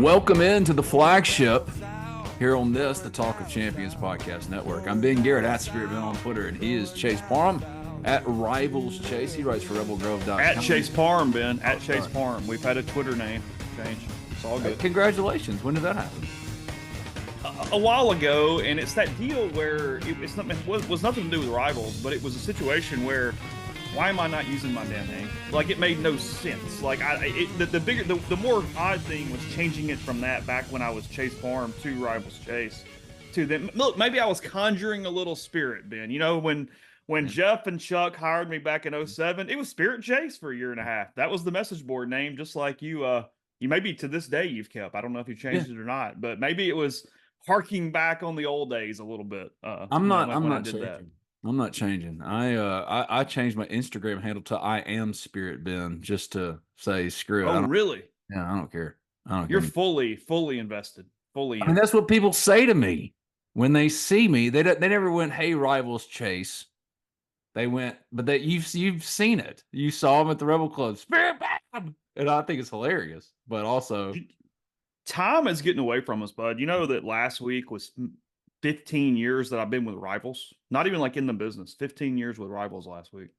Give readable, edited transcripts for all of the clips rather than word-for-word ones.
Welcome into the Flagship here on this, the Talk of Champions podcast network. I'm Ben Garrett at Spirit Ben on Twitter, and he is Chase Parham at Rivals Chase. He writes for RebelGrove.com. At Chase Parham, Ben. At Chase Parham. We've had a Twitter name change. It's all good. Congratulations. When did that happen? A while ago, and it's that deal where it was nothing to do with Rivals, but it was a situation where why am I not using my damn name? Like, it made no sense. Like, the more odd thing was changing it from that back when I was Chase Parham to Rivals Chase to then. Look, maybe I was conjuring a little spirit, Ben. You know, when Jeff and Chuck hired me back in 2007, it was Spirit Chase for a year and a half. That was the message board name, just like you maybe to this day you've kept. I don't know if you changed it or not, but maybe it was harking back on the old days a little bit. I'm not changing. I'm not changing. I changed my Instagram handle to I am Spirit Ben just to say screw it. Oh, really? Yeah, I don't care. You're fully invested. Fully. I mean, that's what people say to me when they see me. They never went, "Hey, Rivals Chase." They went, but you've seen it. You saw them at the Rebel Club, Spirit Ben, and I think it's hilarious. But also, time is getting away from us, bud. You know that last week was 15 years that I've been with Rivals. Not even like in the business. 15 years with Rivals last week.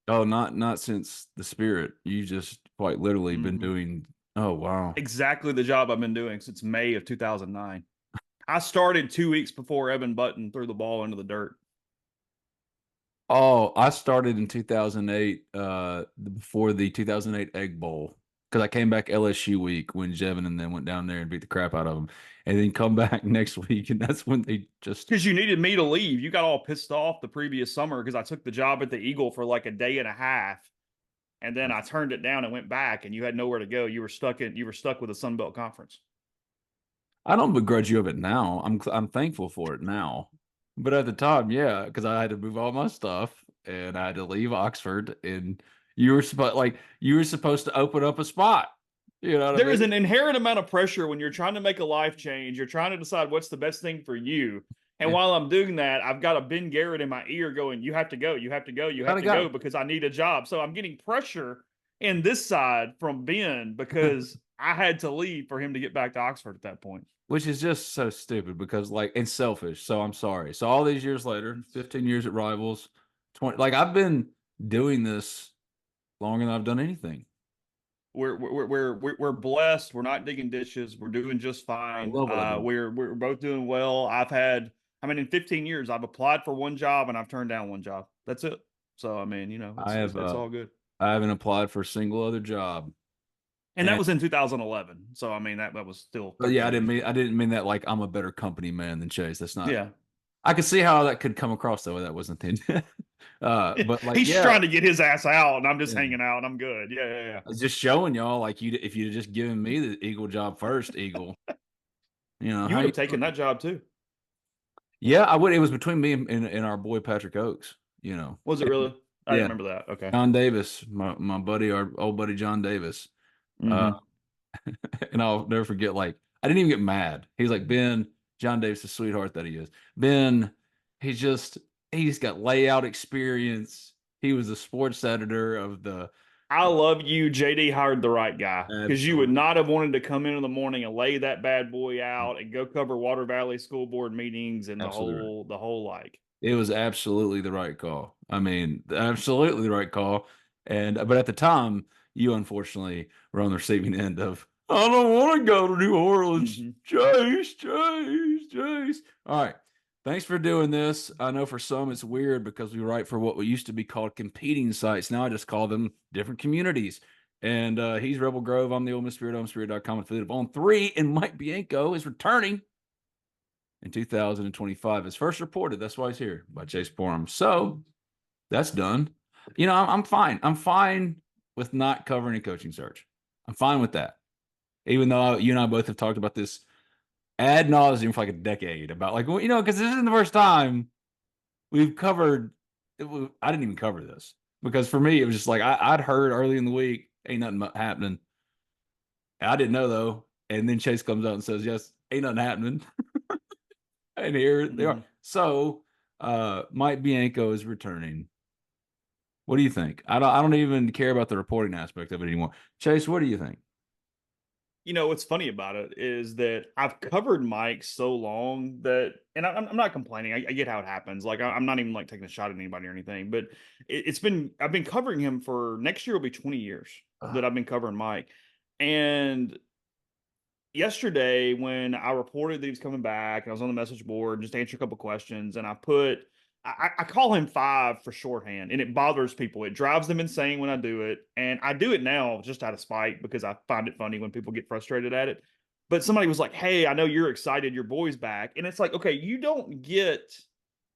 Oh, not since the Spirit. You just quite literally been doing. Oh, wow. Exactly the job I've been doing since May of 2009. I started 2 weeks before Evan Button threw the ball into the dirt. Oh, I started in 2008, before the 2008 Egg Bowl, because I came back LSU week when Jevin and then went down there and beat the crap out of them, and then come back next week, and that's when they just... Because you needed me to leave. You got all pissed off the previous summer because I took the job at the Eagle for like a day and a half, and then I turned it down and went back, and you had nowhere to go. You were stuck with the Sun Belt Conference. I don't begrudge you of it now. I'm thankful for it now. But at the time, yeah, because I had to move all my stuff and I had to leave Oxford, and you were supposed to open up a spot. You know, there is an inherent amount of pressure when you're trying to make a life change. You're trying to decide what's the best thing for you. And while I'm doing that, I've got a Ben Garrett in my ear going, "You have to go, you have to go, you have to go because I need a job." So I'm getting pressure in this side from Ben because I had to leave for him to get back to Oxford at that point. Which is just so stupid because, and selfish. So I'm sorry. So all these years later, 15 years at Rivals, 20, I've been doing this longer than I've done anything. We're blessed. We're not digging ditches. We're doing just fine. We're both doing well. In 15 years, I've applied for one job and I've turned down one job. That's it. So, it's all good. I haven't applied for a single other job. And that was in 2011. So that was still. But yeah, I didn't mean that like I'm a better company man than Chase. That's not. Yeah. I could see how that could come across though. That wasn't the intent. But he's trying to get his ass out, and I'm just hanging out, and I'm good. Yeah. I was just showing y'all if you'd just given me the Eagle job first, Eagle. You would have taken that job too. Yeah, I would. It was between me and our boy Patrick Oakes. Was it really? I remember that. Okay. John Davis, my buddy, our old buddy John Davis. And I'll never forget, I didn't even get mad. He's like, "Ben, John Davis, the sweetheart that he is. Ben, he's got layout experience. He was the sports editor of the..." I love you. JD hired the right guy, because you would not have wanted to come in the morning and lay that bad boy out and go cover Water Valley School Board meetings and the whole like. It was absolutely the right call. Absolutely the right call. But at the time, you unfortunately were on the receiving end of, "I don't want to go to New Orleans." Chase. All right. Thanks for doing this. I know for some it's weird because we write for what used to be called competing sites. Now I just call them different communities. And he's Rebel Grove. I'm the Ole Miss Spirit, OleMissSpirit.com affiliate of On3. And Mike Bianco is returning in 2025. As first reported, that's why he's here, by Chase Parham. So that's done. I'm fine. I'm fine with not covering a coaching search. I'm fine with that. Even though you and I both have talked about this ad nauseum for a decade about because this isn't the first time we've covered it. I didn't even cover this because for me, it was just I'd heard early in the week, ain't nothing happening. I didn't know though. And then Chase comes out and says, "Yes, ain't nothing happening." And here they are. So Mike Bianco is returning. What do you think? I don't even care about the reporting aspect of it anymore. Chase, what do you think? What's funny about it is that I've covered Mike so long that, and I'm not complaining. I get how it happens. Like I'm not even like taking a shot at anybody or anything, but I've been covering him for next year will be 20 years that I've been covering Mike. And yesterday when I reported that he was coming back and I was on the message board just to answer a couple questions, and I call him Five for shorthand, and it bothers people. It drives them insane when I do it. And I do it now just out of spite because I find it funny when people get frustrated at it. But somebody was like, "Hey, I know you're excited your boy's back." And it's like, okay, you don't get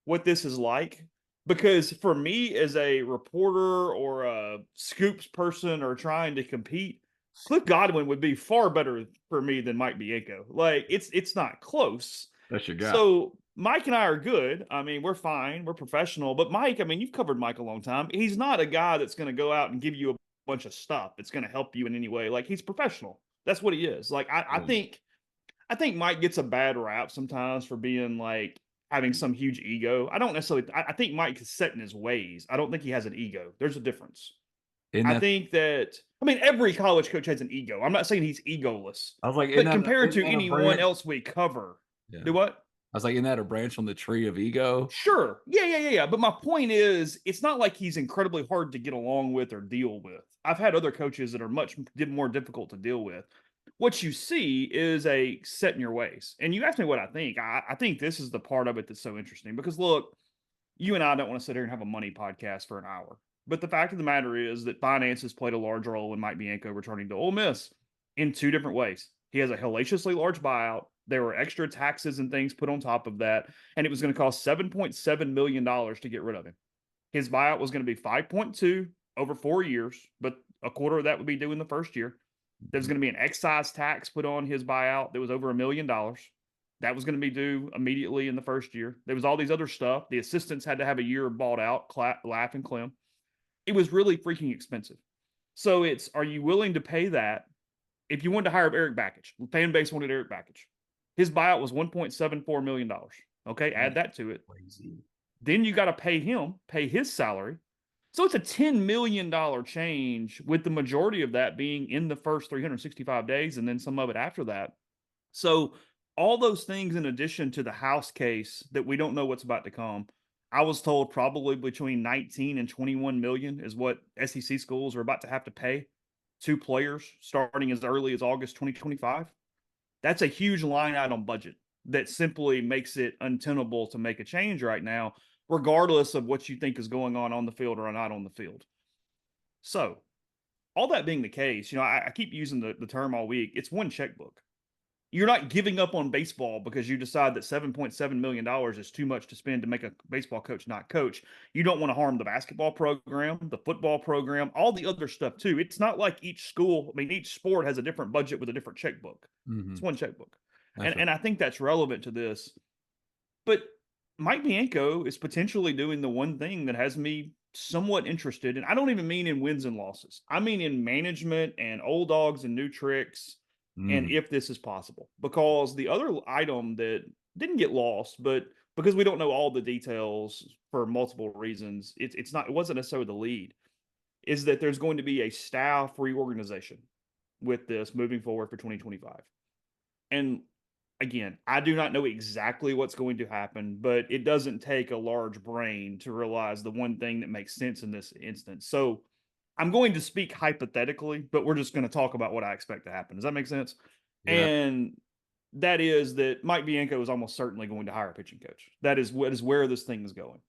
what this is like, because for me as a reporter or a scoops person or trying to compete, Cliff Godwin would be far better for me than Mike Bianco. Like it's not close. That's your guy. So Mike and I are good. I mean, we're fine. We're professional. But Mike, I mean, you've covered Mike a long time. He's not a guy that's going to go out and give you a bunch of stuff that's going to help you in any way. Like he's professional. That's what he is. Like I think Mike gets a bad rap sometimes for being like having some huge ego. I don't necessarily. I think Mike is set in his ways. I don't think he has an ego. There's a difference. Isn't I that think that, I mean, every college coach has an ego. I'm not saying he's egoless, I was like, but compared isn't to that a anyone branch? else we cover, Yeah. do what? I was like, isn't that a branch on the tree of ego? Sure. Yeah. But my point is, it's not like he's incredibly hard to get along with or deal with. I've had other coaches that are much more difficult to deal with. What you see is a set in your ways. And you asked me what I think. I think this is the part of it that's so interesting because look, you and I don't want to sit here and have a money podcast for an hour. But the fact of the matter is that finances played a large role in Mike Bianco returning to Ole Miss in two different ways. He has a hellaciously large buyout. There were extra taxes and things put on top of that, and it was going to cost $7.7 million to get rid of him. His buyout was going to be 5.2 over 4 years, but a quarter of that would be due in the first year. There was going to be an excise tax put on his buyout that was over $1 million. That was going to be due immediately in the first year. There was all these other stuff. The assistants had to have a year bought out, laugh and clim. It was really freaking expensive. So are you willing to pay that? If you wanted to hire Eric Bakich, the fan base wanted Eric Bakich. His buyout was $1.74 million. Okay, add that to it. Crazy. Then you got to pay his salary. So it's a $10 million change, with the majority of that being in the first 365 days and then some of it after that. So all those things in addition to the house case that we don't know what's about to come. I was told probably between 19 and 21 million is what SEC schools are about to have to pay to players starting as early as August 2025. That's a huge line item budget that simply makes it untenable to make a change right now, regardless of what you think is going on the field or not on the field. So all that being the case, I keep using the term all week. It's one checkbook. You're not giving up on baseball because you decide that $7.7 million is too much to spend to make a baseball coach not coach. You don't want to harm the basketball program, the football program, all the other stuff too. It's not like each sport has a different budget with a different checkbook. Mm-hmm. It's one checkbook. Right. And I think that's relevant to this. But Mike Bianco is potentially doing the one thing that has me somewhat interested. And I don't even mean in wins and losses. I mean in management and old dogs and new tricks. And if this is possible, because the other item that didn't get lost, but because we don't know all the details for multiple reasons, it wasn't necessarily the lead, is that there's going to be a staff reorganization with this moving forward for 2025. And again, I do not know exactly what's going to happen, but it doesn't take a large brain to realize the one thing that makes sense in this instance. So I'm going to speak hypothetically, but we're just going to talk about what I expect to happen. Does that make sense? Yeah. And that is that Mike Bianco is almost certainly going to hire a pitching coach. That is where this thing is going.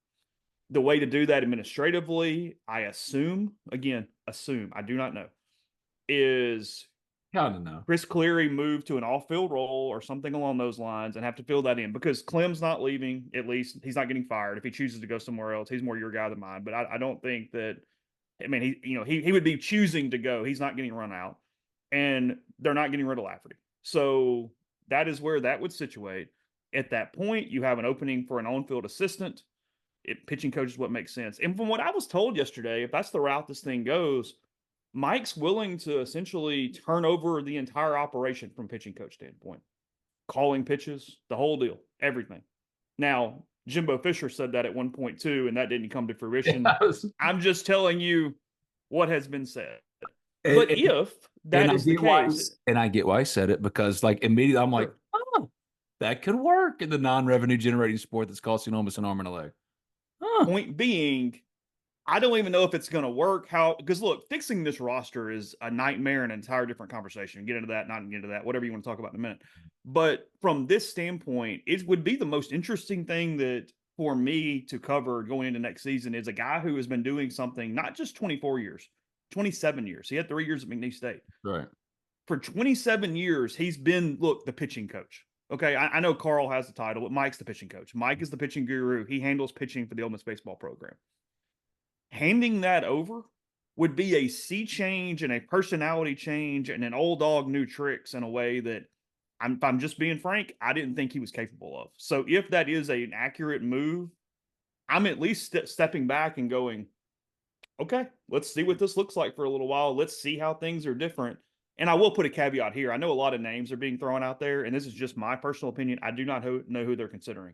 The way to do that administratively, I assume, I do not know, is kind of know. Chris Cleary moved to an off-field role or something along those lines and have to fill that in, because Clem's not leaving. At least he's not getting fired. If he chooses to go somewhere else, he's more your guy than mine. But I don't think that. I mean, he would be choosing to go. He's not getting run out, and they're not getting rid of Lafferty. So that is where that would situate. At that point, you have an opening for an on-field assistant. Pitching coach is what makes sense. And from what I was told yesterday, if that's the route this thing goes, Mike's willing to essentially turn over the entire operation from pitching coach standpoint, calling pitches, the whole deal, everything. Now, Jimbo Fisher said that at 1.2, and that didn't come to fruition. I'm just telling you what has been said. But if that is the case. And I get why I said it, because like immediately I'm like, Sure. oh, that could work in the non-revenue generating sport that's costing almost an arm and a leg. Huh. Point being, I don't even know if it's going to work. Because look, fixing this roster is a nightmare and an entire different conversation. Get into that, not get into that, whatever you want to talk about in a minute. But from this standpoint, it would be the most interesting thing that for me to cover going into next season is a guy who has been doing something not just 24 years, 27 years. He had 3 years at McNeese State. Right. For 27 years, he's been, look, the pitching coach. Okay, I know Carl has the title, but Mike's the pitching coach. Mike is the pitching guru. He handles pitching for the Ole Miss baseball program. Handing that over would be a sea change and a personality change and an old dog new tricks in a way that if I'm just being frank, I didn't think he was capable of. So if that is an accurate move, I'm at least stepping back and going, okay, let's see what this looks like for a little while. Let's see how things are different. And I will put a caveat here. I know a lot of names are being thrown out there, and this is just my personal opinion. I do not know who they're considering.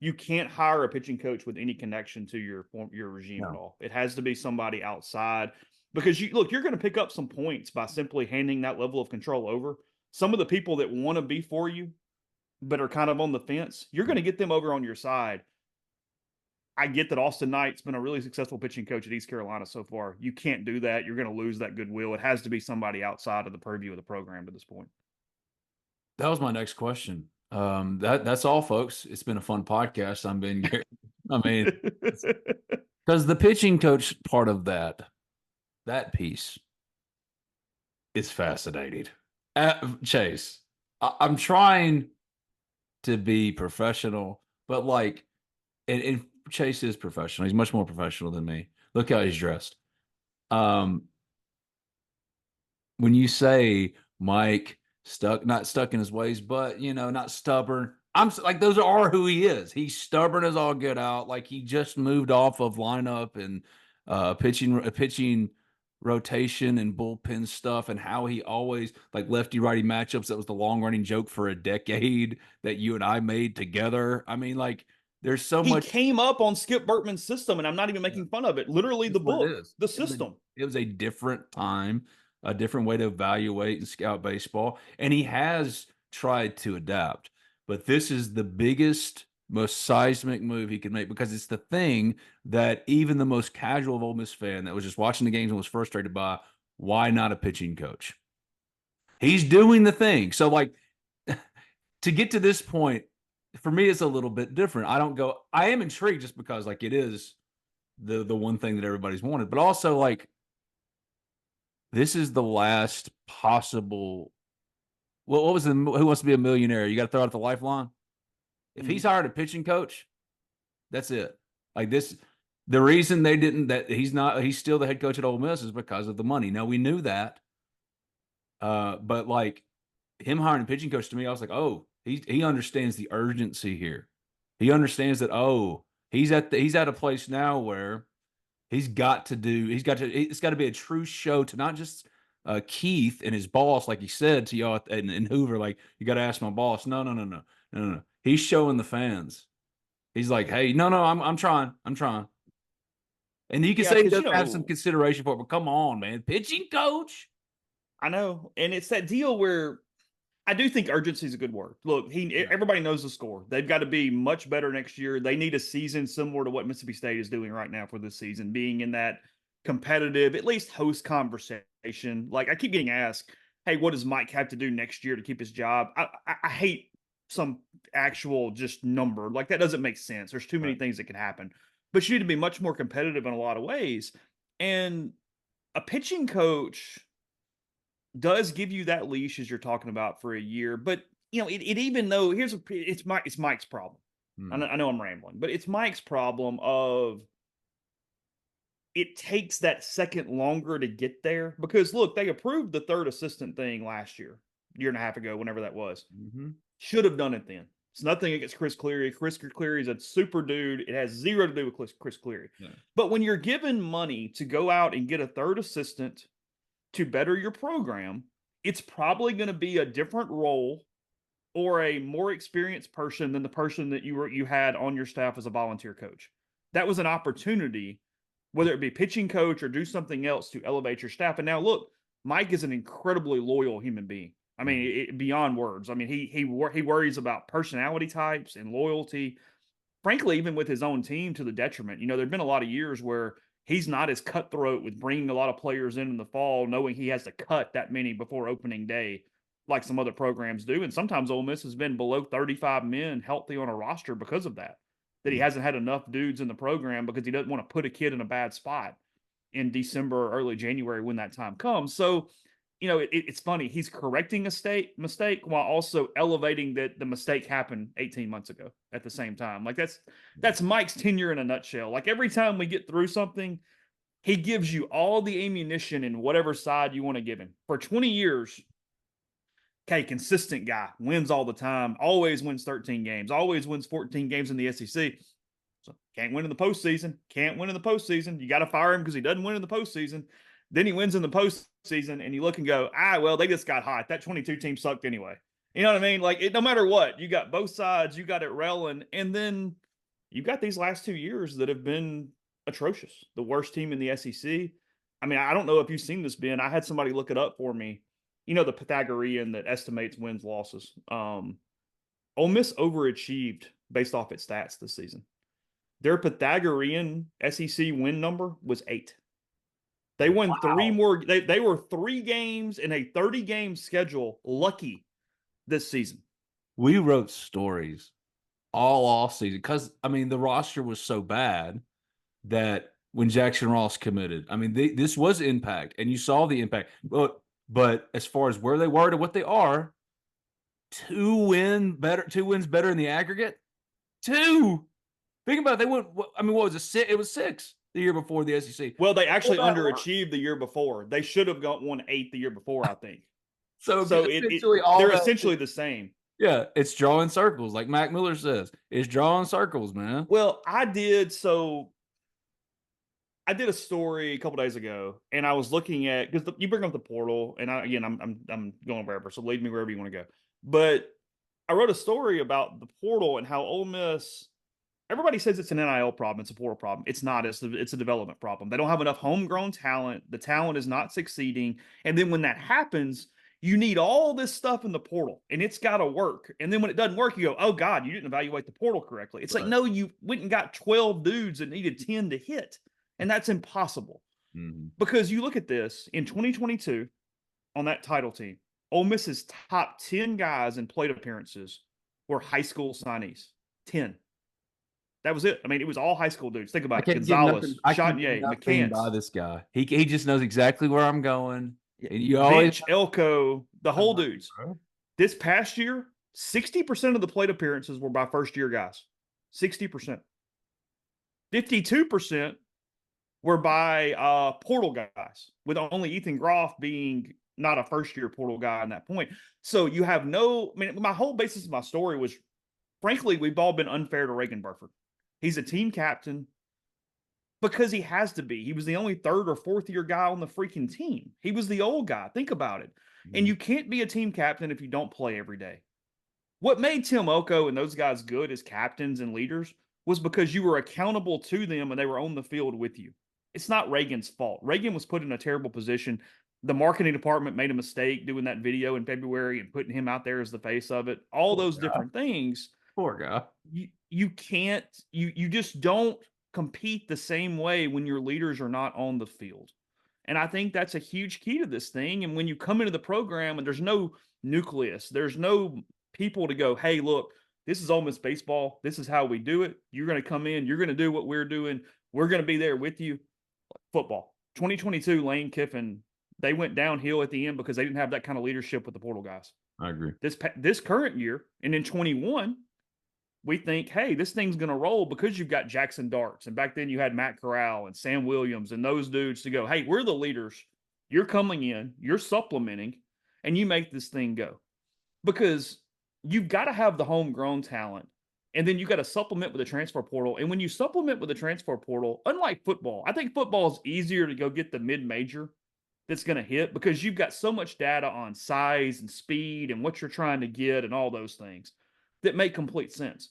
You can't hire a pitching coach with any connection to your regime at all. It has to be somebody outside, because you're going to pick up some points by simply handing that level of control over. Some of the people that want to be for you but are kind of on the fence, you're going to get them over on your side. I get that Austin Knight's been a really successful pitching coach at East Carolina so far. You can't do that. You're going to lose that goodwill. It has to be somebody outside of the purview of the program to this point. That was my next question. That's all, folks. It's been a fun podcast. Because the pitching coach part of that piece is fascinating. Chase, I'm trying to be professional, but like, and Chase is professional. He's much more professional than me. Look how he's dressed. When you say Mike not stuck in his ways, but not stubborn. I'm like, those are who he is. He's stubborn as all get out. Like, he just moved off of lineup and pitching rotation and bullpen stuff, and how he always like lefty righty matchups. That was the long running joke for a decade that you and I made together. I mean, like, there's so much. He came up on Skip Bertman's system, and I'm not even making fun of it. Literally, the book, the system. It was a different time, a different way to evaluate and scout baseball, and he has tried to adapt. But this is the biggest, most seismic move he could make, because it's the thing that even the most casual of Ole Miss fan that was just watching the games and was frustrated by, why not a pitching coach? He's doing the thing. So, like, to get to this point, for me, it's a little bit different. I am intrigued just because, like, it is the one thing that everybody's wanted, but also, like, this is the last possible. Well, what was the Who Wants to Be a Millionaire? You got to throw out the lifeline. If he's hired a pitching coach, that's it. Like, this, the reason they didn't, that he's still the head coach at Ole Miss is because of the money. Now, we knew that. But like, him hiring a pitching coach, to me, I was like, oh, he understands the urgency here. He understands that, oh, he's at a place now where it's got to be a true show to not just Keith and his boss, like he said to y'all in Hoover, like, you got to ask my boss. No. He's showing the fans. He's like, hey, no, I'm trying. And you can say he doesn't have some consideration for it, but come on, man, pitching coach. I know, and it's that deal where I do think urgency is a good word. Look, everybody knows the score. They've got to be much better next year. They need a season similar to what Mississippi State is doing right now for this season, being in that competitive, at least host conversation. Like, I keep getting asked, hey, what does Mike have to do next year to keep his job? I hate some actual just number. Like, that doesn't make sense. There's too many things that can happen. But you need to be much more competitive in a lot of ways. And a pitching coach does give you that leash, as you're talking about, for a year. But, it even though it's Mike's problem. I know I'm rambling, but it's Mike's problem of it takes that second longer to get there, because look, they approved the third assistant thing last year and a half ago, whenever that was. Should have done it then. It's nothing against Chris Cleary. Chris Cleary is a super dude. It has zero to do with Chris Cleary. Yeah. But when you're given money to go out and get a third assistant to better your program, it's probably going to be a different role or a more experienced person than the person that you had on your staff as a volunteer coach. That was an opportunity, whether it be pitching coach or do something else, to elevate your staff. And now look, Mike is an incredibly loyal human being. I mean, beyond words. I mean, he worries about personality types and loyalty. Frankly, even with his own team, to the detriment. There've been a lot of years where he's not as cutthroat with bringing a lot of players in the fall, knowing he has to cut that many before opening day, like some other programs do. And sometimes Ole Miss has been below 35 men healthy on a roster because of that. That he hasn't had enough dudes in the program because he doesn't want to put a kid in a bad spot in December or early January when that time comes. So, it's funny. He's correcting a mistake while also elevating that the mistake happened 18 months ago at the same time. Like that's Mike's tenure in a nutshell. Like every time we get through something, he gives you all the ammunition in whatever side you want to give him. For 20 years, okay, consistent guy, wins all the time, always wins 13 games, always wins 14 games in the SEC. So can't win in the postseason. Can't win in the postseason. You got to fire him because he doesn't win in the postseason. Then he wins in the postseason, and you look and go, well, they just got hot. That 22 team sucked anyway. You know what I mean? Like, no matter what, you got both sides. You got it railing, and then you got these last 2 years that have been atrocious. The worst team in the SEC. I mean, I don't know if you've seen this, Ben. I had somebody look it up for me. The Pythagorean that estimates wins, losses. Ole Miss overachieved based off its stats this season. Their Pythagorean SEC win number was 8. They won 3 more. They were 3 games in a 30-game schedule lucky this season. We wrote stories all off season because, I mean, the roster was so bad that when Jackson Ross committed, I mean, this was impact, and you saw the impact. But as far as where they were to what they are, 2 wins better in the aggregate. 2. Think about it. They went. I mean, what was it? It was 6 the year before the SEC. Well, they actually underachieved the year before. They should have won 8 the year before, I think. so they're essentially the same. Yeah, it's drawing circles, like Mac Miller says. It's drawing circles, man. Well, I did a story a couple days ago, and I was looking at, because you bring up the portal, and I'm going wherever, so lead me wherever you want to go. But I wrote a story about the portal and how Ole Miss. Everybody says it's an NIL problem. It's a portal problem. It's not. It's a development problem. They don't have enough homegrown talent. The talent is not succeeding. And then when that happens, you need all this stuff in the portal, and it's got to work. And then when it doesn't work, you go, oh, God, you didn't evaluate the portal correctly. It's right. Like, no, you went and got 12 dudes that needed 10 to hit. And that's impossible. Mm-hmm. Because you look at this, in 2022, on that title team, Ole Miss's top 10 guys in plate appearances were high school signees. 10. That was it. I mean, it was all high school dudes. Think about it. Gonzalez, Chanier, McCants. By this guy. He just knows exactly where I'm going. And you always Elko, the whole dudes. Bro. This past year, 60% of the plate appearances were by first-year guys. 60%. 52% were by portal guys, with only Ethan Groff being not a first-year portal guy on that point. So you have my whole basis of my story was, frankly, we've all been unfair to Reagan Burford. He's a team captain because he has to be. He was the only 3rd or 4th year guy on the freaking team. He was the old guy. Think about it. Mm-hmm. And you can't be a team captain if you don't play every day. What made Tim Elko and those guys good as captains and leaders was because you were accountable to them and they were on the field with you. It's not Reagan's fault. Reagan was put in a terrible position. The marketing department made a mistake doing that video in February and putting him out there as the face of it. All those different things. Poor guy. You can't, you just don't compete the same way when your leaders are not on the field. And I think that's a huge key to this thing. And when you come into the program and there's no nucleus, there's no people to go, hey, look, this is Ole Miss baseball. This is how we do it. You're going to come in. You're going to do what we're doing. We're going to be there with you. Football. 2022, Lane Kiffin, they went downhill at the end because they didn't have that kind of leadership with the portal guys. I agree. This current year, and in 21, we think, hey, this thing's going to roll because you've got Jackson Darts. And back then you had Matt Corral and Sam Williams and those dudes to go, hey, we're the leaders. You're coming in, you're supplementing, and you make this thing go. Because you've got to have the homegrown talent, and then you got to supplement with the transfer portal. And when you supplement with the transfer portal, unlike football, I think football is easier to go get the mid-major that's going to hit because you've got so much data on size and speed and what you're trying to get and all those things that make complete sense.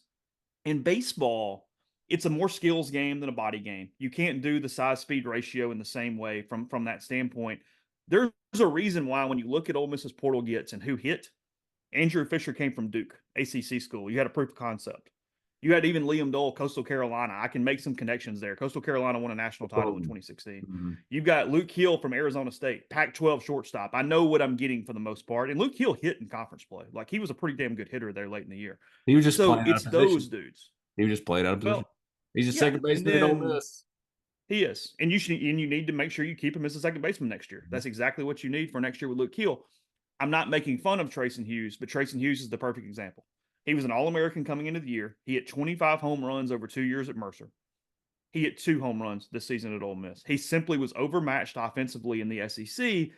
In baseball, it's a more skills game than a body game. You can't do the size-speed ratio in the same way from that standpoint. there's a reason why when you look at Ole Miss's portal gets and who hit, Andrew Fisher came from Duke, ACC school. You had a proof of concept. You had even Liam Dole, Coastal Carolina. I can make some connections there. Coastal Carolina won a national title in 2016. Mm-hmm. You've got Luke Hill from Arizona State, Pac-12 shortstop. I know what I'm getting for the most part. And Luke Hill hit in conference play. Like, he was a pretty damn good hitter there late in the year. He was just So playing out it's of position. those dudes. He was just playing out of position. Well, He's a yeah, second baseman at Ole Miss. He is. And you need to make sure you keep him as a second baseman next year. That's exactly what you need for next year with Luke Hill. I'm not making fun of Trayson Hughes, but Trayson Hughes is the perfect example. He was an All-American coming into the year. He hit 25 home runs over 2 years at Mercer. He hit 2 home runs this season at Ole Miss. He simply was overmatched offensively in the SEC.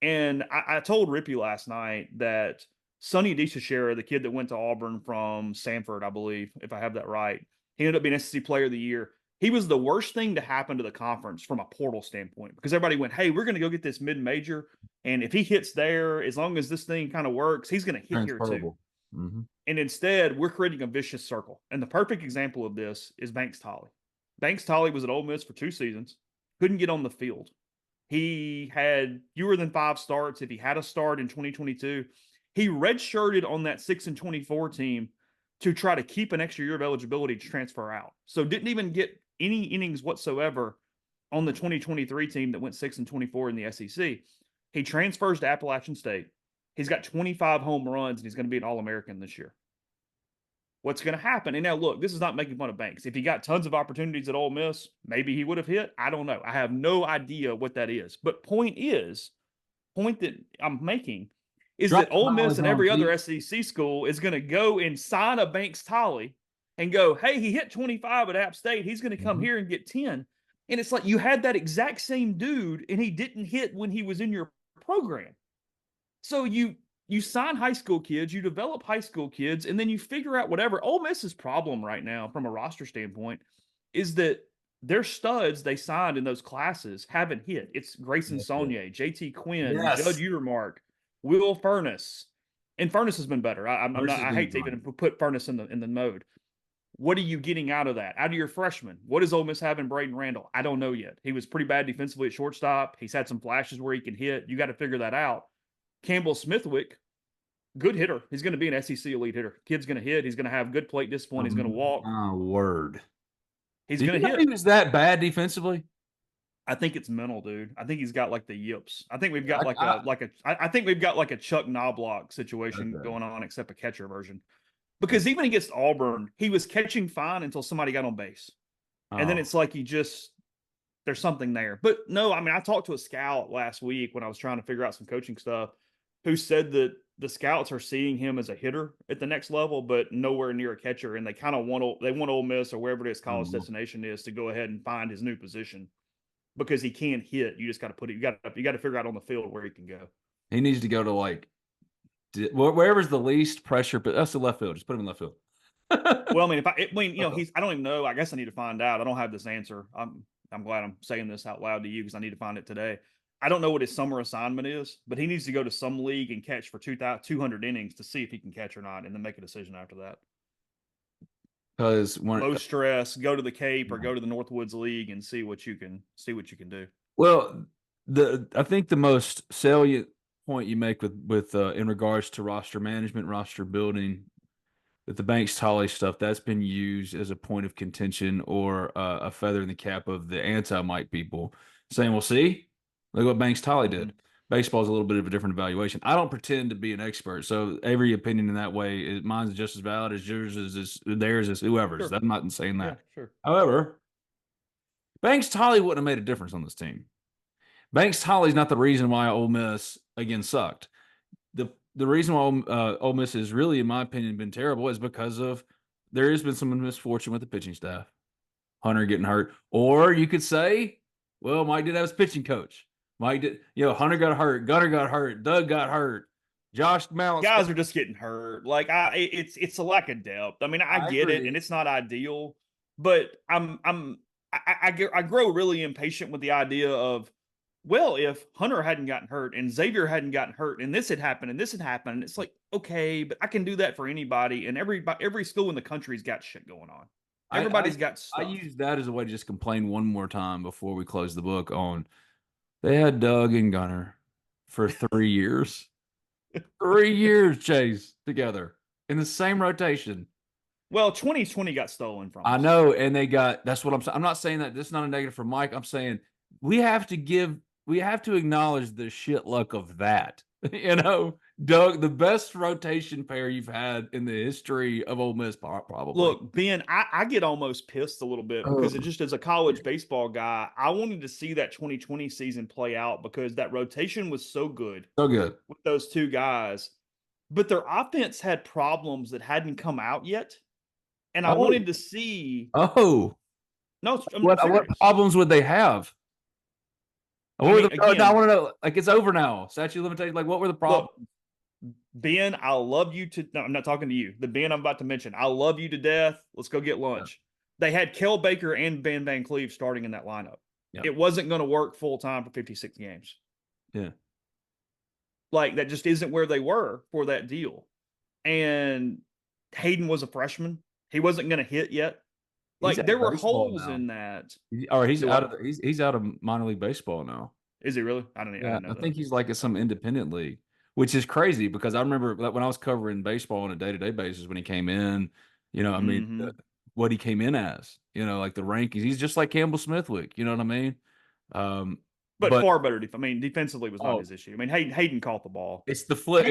And I told Rippy last night that Sonny DeCicera, the kid that went to Auburn from Sanford, I believe, if I have that right, he ended up being SEC Player of the Year. He was the worst thing to happen to the conference from a portal standpoint because everybody went, hey, we're going to go get this mid-major. And if he hits there, as long as this thing kind of works, he's going to hit here too. Mm-hmm. And instead, we're creating a vicious circle. And the perfect example of this is Banks Tolley. Banks Tolley was at Ole Miss for 2 seasons, couldn't get on the field. He had fewer than 5 starts. If he had a start in 2022, he redshirted on that 6-24 team to try to keep an extra year of eligibility to transfer out. So didn't even get any innings whatsoever on the 2023 team that went 6-24 in the SEC. He transfers to Appalachian State. He's got 25 home runs, and he's going to be an All-American this year. What's going to happen? And now, look, this is not making fun of Banks. If he got tons of opportunities at Ole Miss, maybe he would have hit. I don't know. I have no idea what that is. But point that I'm making is that Ole Miss and every other SEC school is going to go and sign a Banks Tolley and go, hey, he hit 25 at App State. He's going to come here and get 10. And it's like you had that exact same dude, and he didn't hit when he was in your program. So you sign high school kids, you develop high school kids, and then you figure out whatever. Ole Miss's problem right now from a roster standpoint is that their studs they signed in those classes haven't hit. It's Grayson Saunier, JT Quinn, Judd Utermark, Will Furness. And Furness has been better. I hate to even put Furness in the mode. What are you getting out of that? Out of your freshman? What does Ole Miss have in Braden Randall? I don't know yet. He was pretty bad defensively at shortstop. He's had some flashes where he can hit. You got to figure that out. Campbell Smithwick, good hitter. He's going to be an SEC elite hitter. Kid's going to hit. He's going to have good plate discipline. He's going to walk. Oh, word. He's going to hit. He was that bad defensively? I think it's mental, dude. I think he's got like the yips. I think we've got I think we've got like a Chuck Knobloch situation going on, except a catcher version. Because even against Auburn, he was catching fine until somebody got on base. And then it's like there's something there. But no, I mean, I talked to a scout last week when I was trying to figure out some coaching stuff who said that the scouts are seeing him as a hitter at the next level, but nowhere near a catcher. And they kind of want Ole Miss or wherever his college destination is to go ahead and find his new position because he can hit. You just got to put it, you got to figure out on the field where he can go. He needs to go to wherever's the least pressure, but that's the left field. Just put him in left field. Well, I mean, I don't even know. I guess I need to find out. I don't have this answer. I'm glad I'm saying this out loud to you because I need to find it today. I don't know what his summer assignment is, but he needs to go to some league and catch for 200 innings to see if he can catch or not, and then make a decision after that. Because low stress, go to the Cape or go to the Northwoods League and see what you can do. Well, I think the most salient point you make with in regards to roster management, roster building, that the Banks Tolley stuff that's been used as a point of contention or a feather in the cap of the anti-Mike people, saying, "Well, see, look what Banks Tolley did." Baseball is a little bit of a different evaluation. I don't pretend to be an expert, so every opinion in that way, mine's just as valid as yours, as theirs, as whoever's. Sure. I'm not saying that. Yeah, sure. However, Banks Tolley wouldn't have made a difference on this team. Banks Tolley's not the reason why Ole Miss again sucked. The reason why Ole Miss has really, in my opinion, been terrible is because of there has been some misfortune with the pitching staff. Hunter getting hurt, or you could say, well, Mike did have his pitching coach. Mike did, Hunter got hurt, Gunner got hurt, Doug got hurt, Josh Mallett. Guys are just getting hurt. Like it's a lack of depth. I mean, I get it, and it's not ideal, but I grow really impatient with the idea of, well, if Hunter hadn't gotten hurt and Xavier hadn't gotten hurt and this had happened and this had happened, and it's like, okay, but I can do that for anybody, and every school in the country's got shit going on. Everybody's got stuff. I use that as a way to just complain one more time before we close the book on they had Doug and Gunner. for 3 years. 3 years, Chase, together in the same rotation. Well, 2020 got stolen from us. I know, and that's what I'm saying. I'm not saying that this is not a negative for Mike. I'm saying we have to acknowledge the shit luck of that. Doug, the best rotation pair you've had in the history of Ole Miss, probably. Look, Ben, I get almost pissed a little bit because it just as a college baseball guy, I wanted to see that 2020 season play out because that rotation was so good. So good. With those two guys. But their offense had problems that hadn't come out yet. And I wanted to see. Oh. No, what problems would they have? I want to know, like, it's over now. Statute of limitations. Like, what were the problems? Look, Ben, I love you to. No, I'm not talking to you. The Ben I'm about to mention. I love you to death. Let's go get lunch. Yeah. They had Kel Baker and Ben Van Cleve starting in that lineup. Yeah. It wasn't going to work full time for 56 games. Yeah. Like, that just isn't where they were for that deal. And Hayden was a freshman. He wasn't going to hit yet. Like, there were holes in that. He's out of minor league baseball now. Is he really? I didn't know I think he's like at some independent league, which is crazy because I remember when I was covering baseball on a day-to-day basis when he came in, what he came in as, like the rankings. He's just like Campbell Smithwick, you know what I mean? But far better. Defensively was not his issue. I mean, Hayden caught the ball. It's the flip.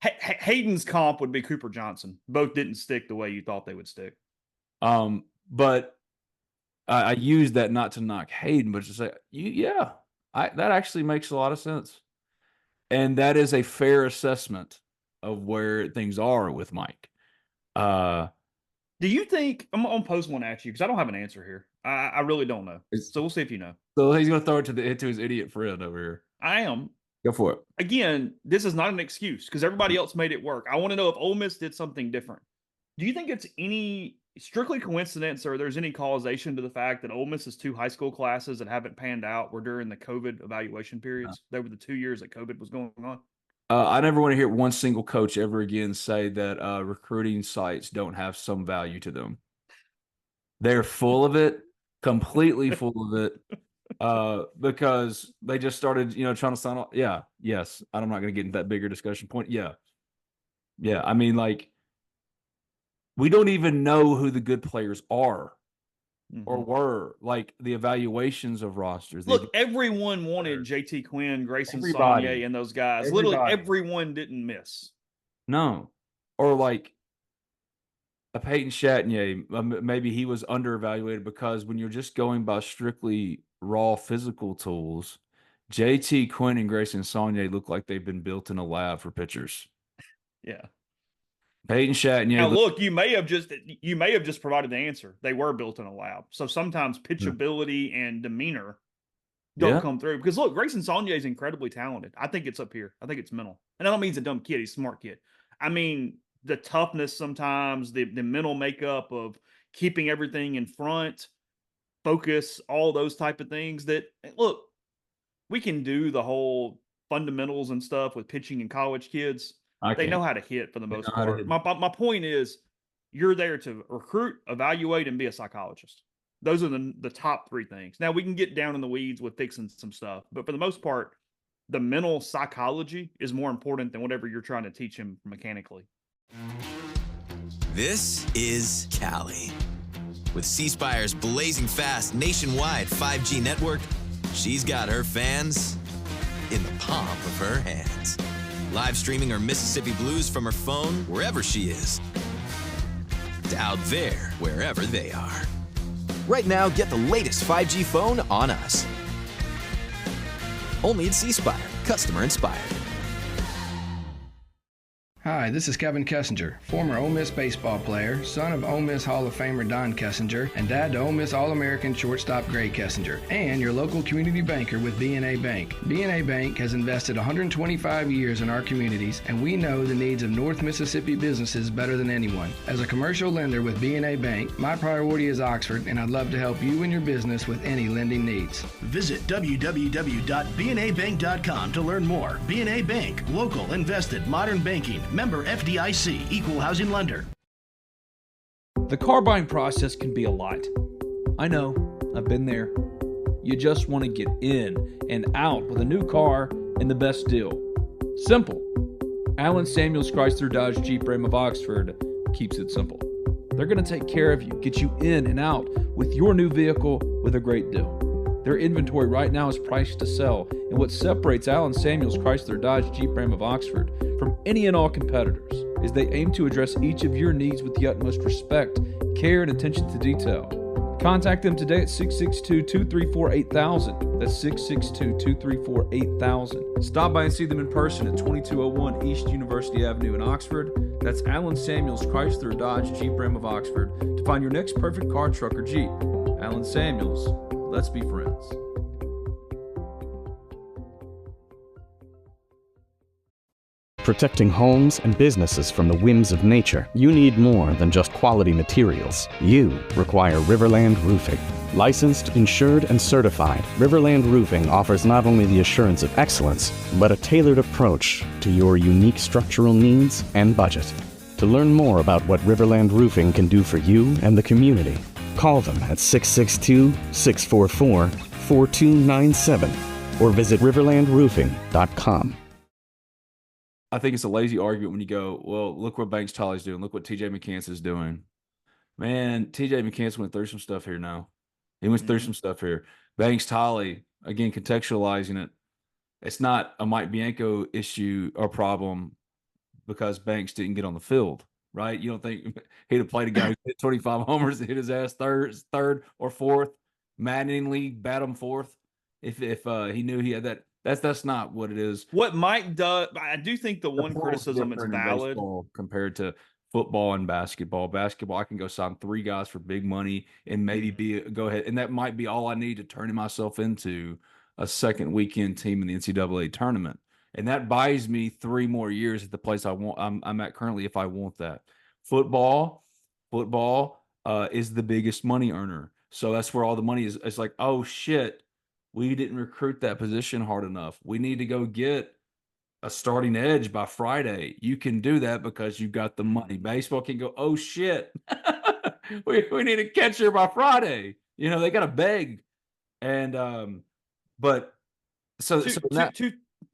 Hayden's comp would be Cooper Johnson. Both didn't stick the way you thought they would stick. But I use that not to knock Hayden, but to say, that actually makes a lot of sense. And that is a fair assessment of where things are with Mike. Do you think, I'm going to post one at you because I don't have an answer here. I really don't know. So we'll see if you know. So he's going to throw it to his idiot friend over here. I am. Go for it. Again, this is not an excuse because everybody else made it work. I want to know if Ole Miss did something different. Do you think it's any strictly coincidence or there's any causation to the fact that Ole Miss's 2 high school classes that haven't panned out were during the COVID evaluation periods? They were the 2 years that COVID was going on. I never want to hear one single coach ever again say that recruiting sites don't have some value to them. They're full of it, completely full of it, because they just started, trying to sign off. Yeah, yes. I'm not going to get into that bigger discussion point. Yeah. I mean, like, we don't even know who the good players are or were, like the evaluations of rosters. Look, everyone wanted JT Quinn, Grayson Saunier, and those guys. Literally everyone didn't miss. No. Or like a Peyton Chatagnier, maybe he was under-evaluated because when you're just going by strictly raw physical tools, JT Quinn and Grayson Saunier look like they've been built in a lab for pitchers. Yeah. Peyton Chatagnier. Now, look, you may have just provided the answer. They were built in a lab. So sometimes pitchability and demeanor don't come through. Because, look, Grayson Saunier is incredibly talented. I think it's up here. I think it's mental. And I don't mean he's a dumb kid. He's a smart kid. I mean, the toughness sometimes, the mental makeup of keeping everything in front, focus, all those type of things that, look, we can do the whole fundamentals and stuff with pitching and college kids. They know how to hit for the most part. My point is, you're there to recruit, evaluate, and be a psychologist. Those are the top 3 things. Now, we can get down in the weeds with fixing some stuff, but for the most part, the mental psychology is more important than whatever you're trying to teach him mechanically. This is Cali. With C-Spire's blazing fast nationwide 5G network, she's got her fans in the palm of her hands. Live streaming her Mississippi Blues from her phone wherever she is. To out there wherever they are. Right now, get the latest 5G phone on us. Only at C-Spire. Customer inspired. Hi, this is Kevin Kessinger, former Ole Miss baseball player, son of Ole Miss Hall of Famer Don Kessinger, and dad to Ole Miss All-American shortstop Gray Kessinger, and your local community banker with B&A Bank. B&A Bank has invested 125 years in our communities, and we know the needs of North Mississippi businesses better than anyone. As a commercial lender with B&A Bank, my priority is Oxford, and I'd love to help you and your business with any lending needs. Visit www.bnabank.com to learn more. B&A Bank, local, invested, modern banking. Member FDIC, Equal Housing Lender. The car buying process can be a lot. I know, I've been there. You just want to get in and out with a new car and the best deal. Simple. Allen Samuels Chrysler Dodge Jeep Ram of Oxford keeps it simple. They're going to take care of you, get you in and out with your new vehicle with a great deal. Their inventory right now is priced to sell, and what separates Allen Samuels Chrysler Dodge Jeep Ram of Oxford from any and all competitors is they aim to address each of your needs with the utmost respect, care, and attention to detail. Contact them today at 662-234-8000. That's 662-234-8000. Stop by and see them in person at 2201 East University Avenue in Oxford. That's Allen Samuels Chrysler Dodge Jeep Ram of Oxford to find your next perfect car, truck, or Jeep. Allen Samuels, let's be friends. Protecting homes and businesses from the whims of nature, you need more than just quality materials. You require Riverland Roofing. Licensed, insured, and certified, Riverland Roofing offers not only the assurance of excellence, but a tailored approach to your unique structural needs and budget. To learn more about what Riverland Roofing can do for you and the community, call them at 662-644-4297 or visit riverlandroofing.com. I think it's a lazy argument when you go, well, look what Banks Tolley's doing. Look what TJ McCants is doing. Man, TJ McCants went through some stuff here now. He went through some stuff here. Banks Tolley, again, contextualizing it, it's not a Mike Bianco issue or problem because Banks didn't get on the field, right? You don't think he'd have played a guy who hit 25 homers and hit his ass third or fourth, maddeningly bat him fourth if he knew he had that. That's not what it is. What Mike does, I do think the one portal's criticism is different in valid. baseball compared to football and basketball. Basketball, I can go sign 3 guys for big money and maybe go ahead. And that might be all I need to turn myself into a second weekend team in the NCAA tournament. And that buys me 3 more years at the place I'm at currently if I want that. Football is the biggest money earner. So that's where all the money is. It's like, oh shit, we didn't recruit that position hard enough. We need to go get a starting edge by Friday. You can do that because you've got the money. Baseball can go, oh shit, we need a catcher by Friday. You know, they got to beg. And but so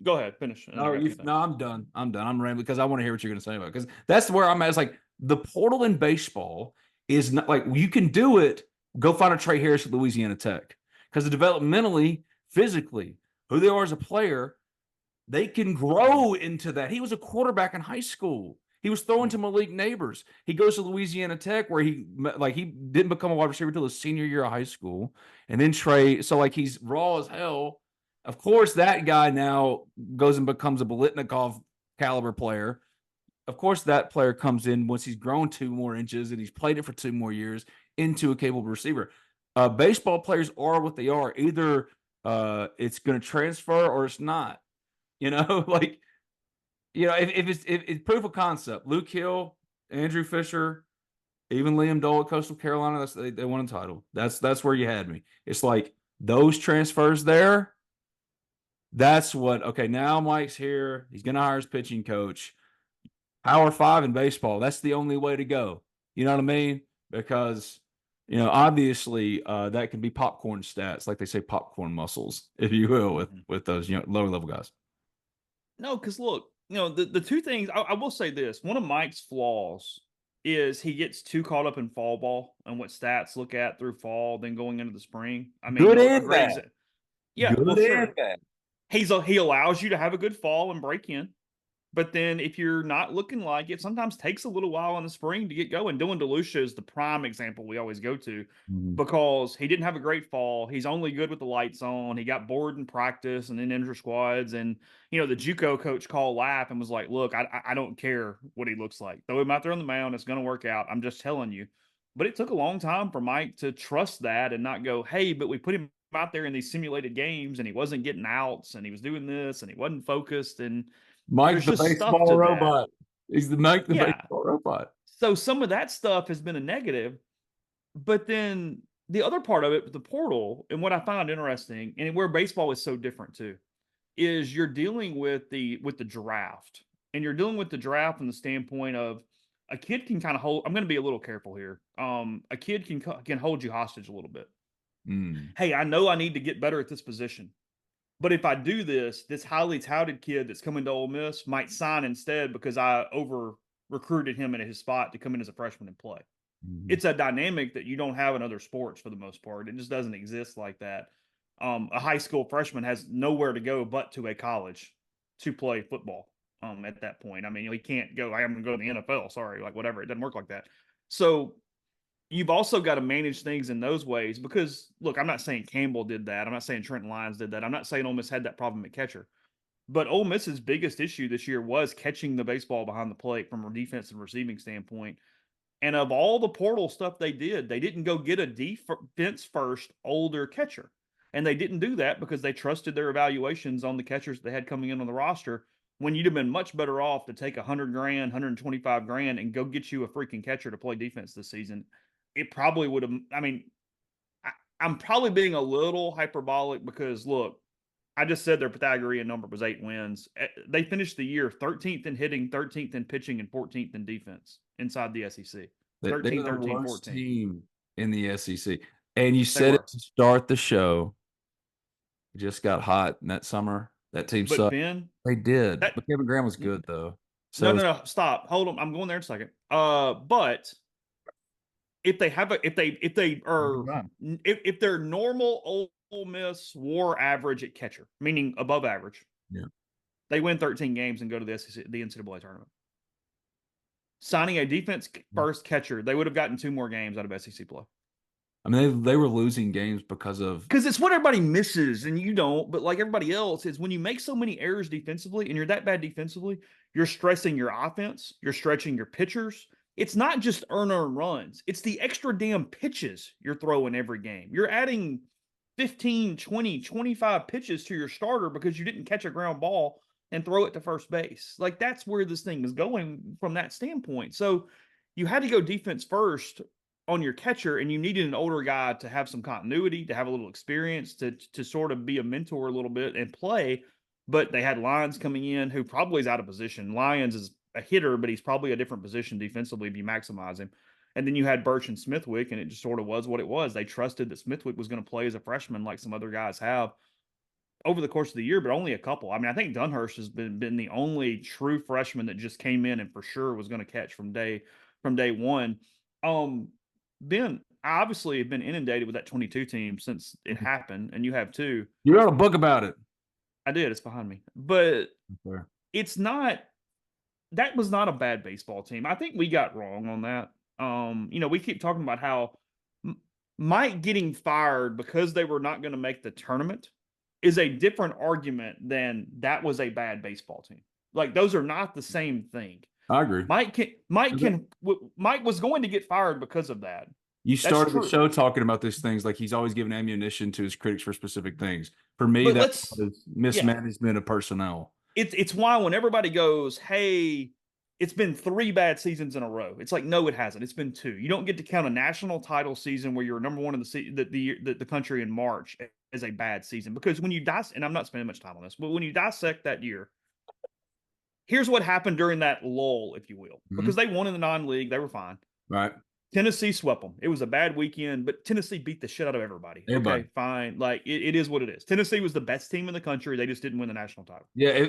go ahead, finish. No, I'm done. I'm rambling because I want to hear what you're going to say about it. Because that's where I'm at. It's like the portal in baseball is not like you can do it. Go find a Trey Harris at Louisiana Tech. Because developmentally, physically, who they are as a player, they can grow into that. He was a quarterback in high school. He was throwing to Malik Neighbors. He goes to Louisiana Tech where he didn't become a wide receiver until his senior year of high school. And then Trey, so like he's raw as hell. Of course, that guy now goes and becomes a Bolitnikov caliber player. Of course, that player comes in once he's grown 2 more inches and he's played it for 2 more years into a capable receiver. Baseball players are what they are. Either it's going to transfer or it's not. You know, like, you know, if it's proof of concept, Luke Hill, Andrew Fisher, even Liam Dole at Coastal Carolina, they won a title. That's where you had me. It's like those transfers there. That's what, okay, now Mike's here. He's going to hire his pitching coach. Power 5 in baseball, that's the only way to go. You know what I mean? Because, you know, obviously that can be popcorn stats, like they say, popcorn muscles, if you will, with those, you know, lower level guys. No, because look, you know, the 2 things, I will say this. One of Mike's flaws is he gets too caught up in fall ball and what stats look at through fall, then going into the spring. I mean, good and bad. Yeah, good well, sure. and bad. He allows you to have a good fall and break in. But then if you're not looking like it, sometimes takes a little while in the spring to get going. Dylan DeLucia is the prime example we always go to because he didn't have a great fall. He's only good with the lights on. He got bored in practice and in inter squads. And, you know, the JUCO coach called laugh and was like, look, I don't care what he looks like. Throw him out there on the mound. It's going to work out. I'm just telling you. But it took a long time for Mike to trust that and not go, hey, but we put him out there in these simulated games and he wasn't getting outs and he was doing this and he wasn't focused. And Mike's the baseball robot. He's the Mike the baseball robot. So some of that stuff has been a negative. But then the other part of it, the portal, and what I found interesting, and where baseball is so different too, is you're dealing with the draft. And you're dealing with the draft from the standpoint of a kid can kind of hold. I'm going to be a little careful here. A kid can hold you hostage a little bit. Hey, I know I need to get better at this position. But if I do this highly touted kid that's coming to Ole Miss might sign instead because I over recruited him into his spot to come in as a freshman and play. It's a dynamic that you don't have in other sports for the most part. It just doesn't exist like that. A high school freshman has nowhere to go but to a college to play football. At that point, I mean, he can't go. I am going to go to the NFL. Sorry, like whatever. It doesn't work like that. So you've also got to manage things in those ways because, look, I'm not saying Campbell did that. I'm not saying Trenton Lyons did that. I'm not saying Ole Miss had that problem at catcher. But Ole Miss's biggest issue this year was catching the baseball behind the plate from a defense and receiving standpoint. And of all the portal stuff they didn't go get a defense first older catcher. And they didn't do that because they trusted their evaluations on the catchers they had coming in on the roster when you'd have been much better off to take $100,000, $125,000 and go get you a freaking catcher to play defense this season. It probably would have, I mean, I'm probably being a little hyperbolic because, look, I just said their Pythagorean number was 8 wins. They finished the year 13th in hitting, 13th in pitching, and 14th in defense inside the SEC. 13, They're the 13, worst 14. team in the SEC. And you said it to start the show. It just got hot in that summer. That team But sucked. Ben, They did. But Kevin Graham was good, though. So no, stop. Hold on. I'm going there in a second. But if they're normal Ole Miss WAR average at catcher, meaning above average, they win 13 games and go to the NCAA tournament. Signing a defense first catcher, they would have gotten 2 more games out of SEC play. I mean, they were losing games because it's what everybody misses, and you don't. But like everybody else, is when you make so many errors defensively, and you're that bad defensively, you're stressing your offense, you're stretching your pitchers. It's not just earn runs; it's the extra damn pitches you're throwing every game. You're adding 15, 20, 25 pitches to your starter because you didn't catch a ground ball and throw it to first base. Like that's where this thing is going from that standpoint. So you had to go defense first on your catcher, and you needed an older guy to have some continuity, to have a little experience, to sort of be a mentor a little bit and play. But they had Lyons coming in who probably is out of position. Lyons is a hitter, but he's probably a different position defensively if you maximize him. And then you had Birch and Smithwick, and it just sort of was what it was. They trusted that Smithwick was going to play as a freshman like some other guys have over the course of the year, but only a couple. I mean, I think Dunhurst has been the only true freshman that just came in and for sure was going to catch from day one. Ben, I obviously have been inundated with that 22 team since it happened, and you have too. You wrote a book about it. I did. It's behind me. But it's not – that was not a bad baseball team. I think we got wrong on that. We keep talking about how Mike getting fired because they were not going to make the tournament is a different argument than that was a bad baseball team. Like, those are not the same thing. I agree. Mike was going to get fired because of that. You started the show talking about these things like he's always given ammunition to his critics for specific things. For me, that's mismanagement of personnel. It's why when everybody goes, hey, it's been 3 bad seasons in a row. It's like, no, it hasn't. It's been 2. You don't get to count a national title season where you're number 1 in the country in March as a bad season. Because when you and I'm not spending much time on this, but when you dissect that year, here's what happened during that lull, if you will, because they won in the non-league. They were fine. Right. Tennessee swept them. It was a bad weekend, but Tennessee beat the shit out of everybody. Okay, fine. Like, it is what it is. Tennessee was the best team in the country. They just didn't win the national title. Yeah,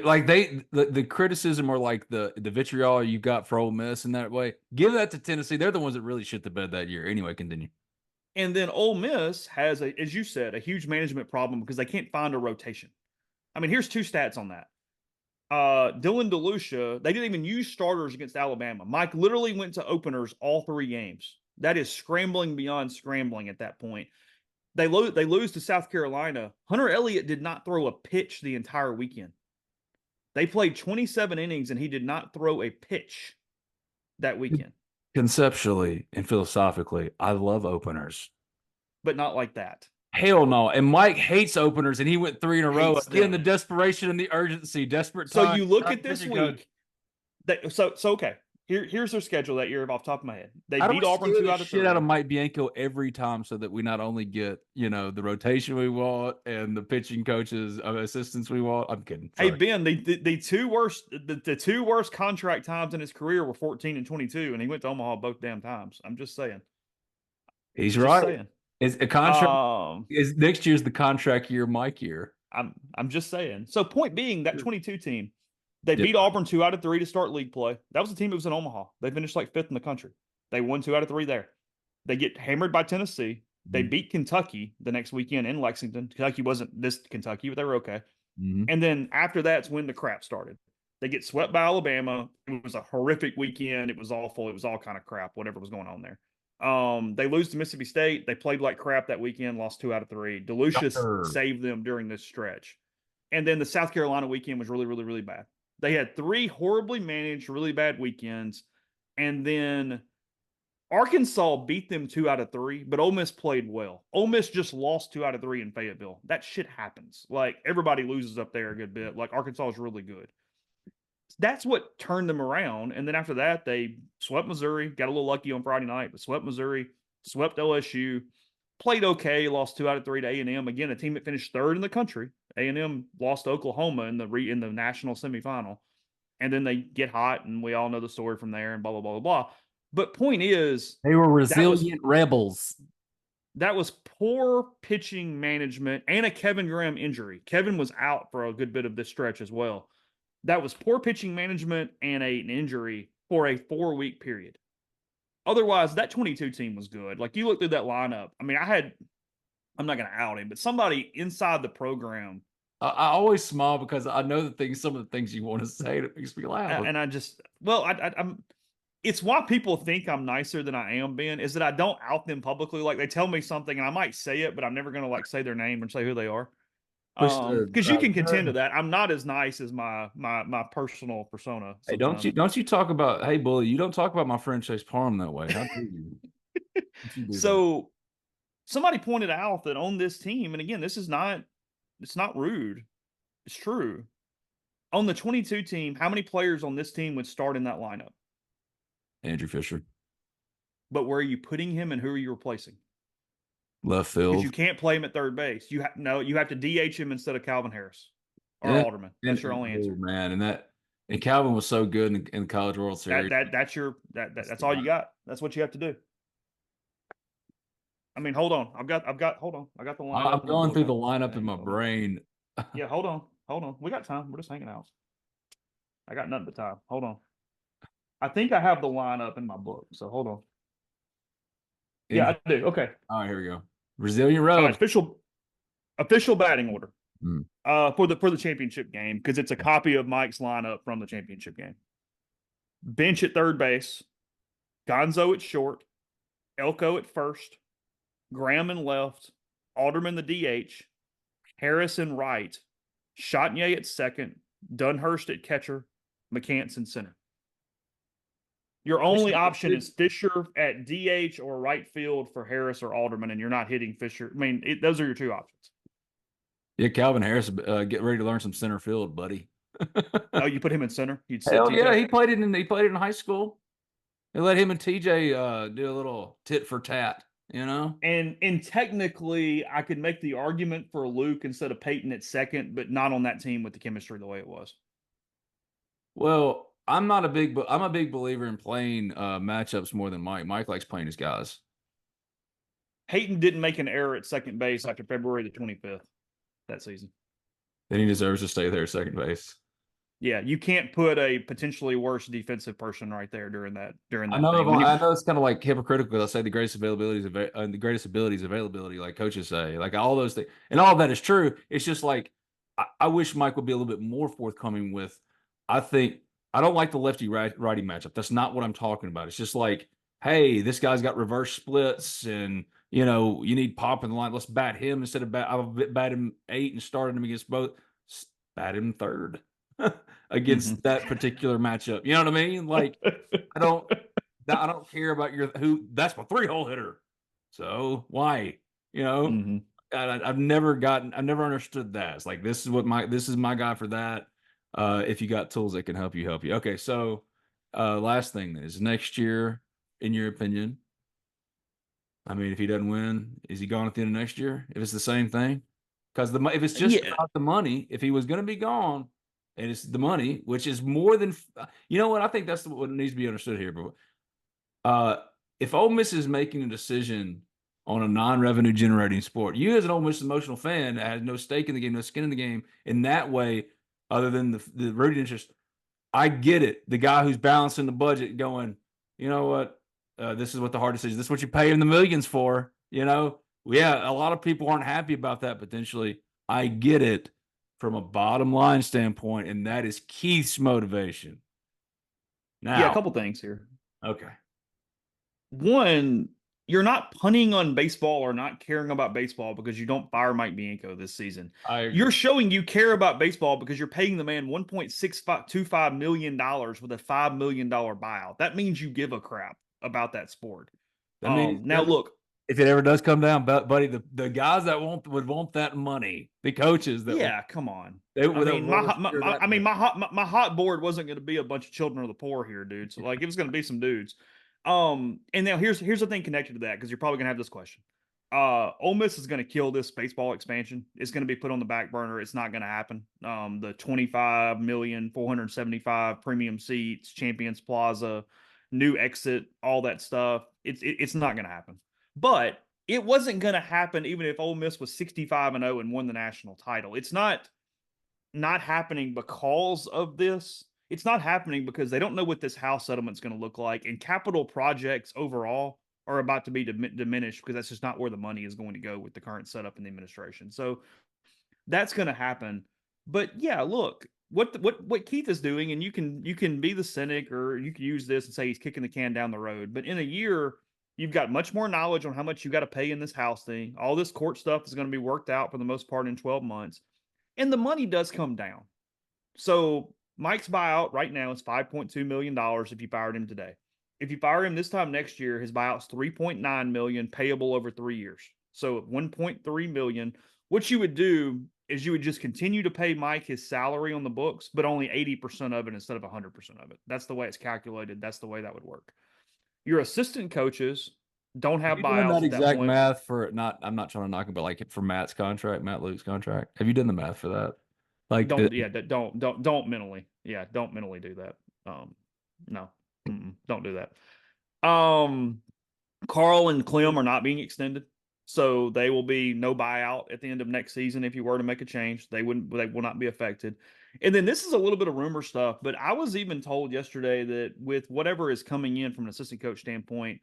the criticism or like the vitriol you got for Ole Miss in that way, give that to Tennessee. They're the ones that really shit the bed that year. Anyway, continue. And then Ole Miss has, as you said, a huge management problem because they can't find a rotation. I mean, here's 2 stats on that. Dylan DeLucia, they didn't even use starters against Alabama. Mike literally went to openers all 3 games. That is scrambling beyond scrambling at that point. They lose to South Carolina. Hunter Elliott did not throw a pitch the entire weekend. They played 27 innings, and he did not throw a pitch that weekend. Conceptually and philosophically, I love openers. But not like that. Hell no. And Mike hates openers, and he went 3 in a row. Again, the desperation and the urgency, desperate time. So you look at this week. Okay. Here's their schedule that year off the top of my head. They beat Auburn 2 out of 3. Shit out of Mike Bianco every time so that we not only get, the rotation we want and the pitching coaches, assistants we want. I'm kidding. Sorry. Hey, Ben, the 2 worst contract times in his career were 14 and 22, and he went to Omaha both damn times. I'm just saying. He's right. Is a contract is next year's the contract year, Mike year. I'm just saying. So point being, that 22 team, they beat Auburn 2 out of 3 to start league play. That was a team that was in Omaha. They finished like 5th in the country. They won 2 out of 3 there. They get hammered by Tennessee. They beat Kentucky the next weekend in Lexington. Kentucky wasn't this Kentucky, but they were okay. And then after that's when the crap started. They get swept by Alabama. It was a horrific weekend. It was awful. It was all kind of crap, whatever was going on there. They lose to Mississippi State. They played like crap that weekend, lost 2 out of 3. DeLucius saved them during this stretch. And then the South Carolina weekend was really, really, really bad. They had 3 horribly managed, really bad weekends. And then Arkansas beat them 2 out of 3, but Ole Miss played well. Ole Miss just lost 2 out of 3 in Fayetteville. That shit happens. Like, everybody loses up there a good bit. Like, Arkansas is really good. That's what turned them around. And then after that, they swept Missouri, got a little lucky on Friday night, but swept Missouri, swept LSU, played okay, lost 2 out of 3 to A&M. Again, a team that finished 3rd in the country. A&M lost to Oklahoma in the national semifinal. And then they get hot, and we all know the story from there, and blah, blah, blah, blah, blah. But point is, they were resilient rebels. That was poor pitching management and a Kevin Graham injury. Kevin was out for a good bit of this stretch as well. That was poor pitching management and an injury for a 4-week period. Otherwise, that 22 team was good. Like, you look through that lineup. I mean, I'm not going to out him, but somebody inside the program. I always smile because I know some of the things you want to say that makes me laugh. And I'm it's why people think I'm nicer than I am, Ben, is that I don't out them publicly. Like, they tell me something and I might say it, but I'm never going to like say their name and say who they are. Because you can contend to that. I'm not as nice as my personal persona. Hey, don't you talk about, hey, bully, you don't talk about my friend Chase Parham that way. How do you? So somebody pointed out that on this team, and again, it's not rude. It's true. On the 22 team, how many players on this team would start in that lineup? Andrew Fisher. But where are you putting him, and who are you replacing? Left field. Because you can't play him at third base. You have to DH him instead of Calvin Harris or Alderman. That's your only answer, man. And Calvin was so good in the College World Series. That's all you got. That's what you have to do. I mean, hold on. Hold on. I got the lineup. I'm going through the lineup in my brain. Yeah, hold on. We got time. We're just hanging out. I got nothing but time. Hold on. I think I have the lineup in my book. So hold on. Yeah, I do. Okay. All right, here we go. Resilient Road. Right, official batting order for the championship game, because it's a copy of Mike's lineup from the championship game. Bench at third base, Gonzo at short, Elko at first, Graham in left, Alderman the DH, Harris in right, Chatnier at second, Dunhurst at catcher, McCants in center. Your only option is Fisher at DH or right field for Harris or Alderman, and you're not hitting Fisher. I mean, those are your 2 options. Yeah, Calvin Harris, get ready to learn some center field, buddy. Oh, you put him in center? Hell yeah, he played it in high school. They let him and TJ do a little tit for tat, you know? And technically, I could make the argument for Luke instead of Peyton at second, but not on that team with the chemistry the way it was. Well, I'm a big believer in playing matchups more than Mike. Mike likes playing his guys. Peyton didn't make an error at second base after February the 25th that season. Then he deserves to stay there at second base. Yeah, you can't put a potentially worse defensive person right there during that. I know it's kind of like hypocritical because I say the greatest abilities availability, like coaches say, like all those things, and all of that is true. It's just like I wish Mike would be a little bit more forthcoming with. I don't like the lefty righty matchup. That's not what I'm talking about. It's just like, hey, this guy's got reverse splits, and you need pop in the line. Let's bat him instead of I'll bat him 8 and started him against both. Bat him third against that particular matchup. You know what I mean? Like, I don't care about that's my 3-hole hitter. So why? I've never understood that. It's like, this is my guy for that. If you got tools that can help you. Okay, so last thing is next year, in your opinion, I mean, if he doesn't win, is he gone at the end of next year? If it's the same thing? Because if it's just about the money, if he was going to be gone, and it's the money, which is more than you know what, I think that's what needs to be understood here. But if Ole Miss is making a decision on a non-revenue generating sport. You as an Ole Miss emotional fan that has no stake in the game, no skin in the game in that way, other than the rooting interest. I get it. The guy who's balancing the budget going, you know what? This is what the hard decision. This is what you pay him the millions for. Yeah, a lot of people aren't happy about that potentially. I get it from a bottom line standpoint, and that is Keith's motivation. Now, Yeah, a couple things here. okay. One, you're not punting on baseball or not caring about baseball because you don't fire Mike Bianco this season. You're showing you care about baseball because you're paying the man $1.625 million with a $5 million buyout. That means you give a crap about that sport. Now, look, if it ever does come down, buddy, the guys that would want that money, the coaches that come on. my hot board wasn't going to be a bunch of children of the poor here, dude. So like, it was going to be some dudes. And now here's the thing connected to that, because you're probably gonna have this question. Ole Miss is gonna kill this baseball expansion. It's gonna be put on the back burner. It's not gonna happen. The 25,475 premium seats, Champions Plaza, new exit, all that stuff. It's not gonna happen. But it wasn't gonna happen even if Ole Miss was 65-0 and won the national title. It's not happening because of this. It's not happening because they don't know what this house settlement's going to look like, and capital projects overall are about to be diminished because that's just not where the money is going to go with the current setup in the administration. So that's going to happen. But yeah, look, what Keith is doing, and you can be the cynic, or you can use this and say he's kicking the can down the road. But in a year, you've got much more knowledge on how much you got to pay in this house thing. All this court stuff is going to be worked out for the most part in 12 months, and the money does come down. So Mike's buyout right now is $5.2 million if you fired him today. If you fire him this time next year, his buyout's $3.9 million, payable over 3 years. So $1.3 million. What you would do is you would just continue to pay Mike his salary on the books, but only 80% of it instead of 100% of it. That's the way it's calculated. That's the way that would work. Your assistant coaches don't have buyouts. That exact math for not. I'm not trying to knock it, but like for Matt Luke's contract. Have you done the math for that? Like, don't mentally. Yeah, don't mentally do that. No, don't do that. Carl and Clem are not being extended, so they will be no buyout at the end of next season. If you were to make a change, they will not be affected. And then this is a little bit of rumor stuff, but I was even told yesterday that with whatever is coming in from an assistant coach standpoint,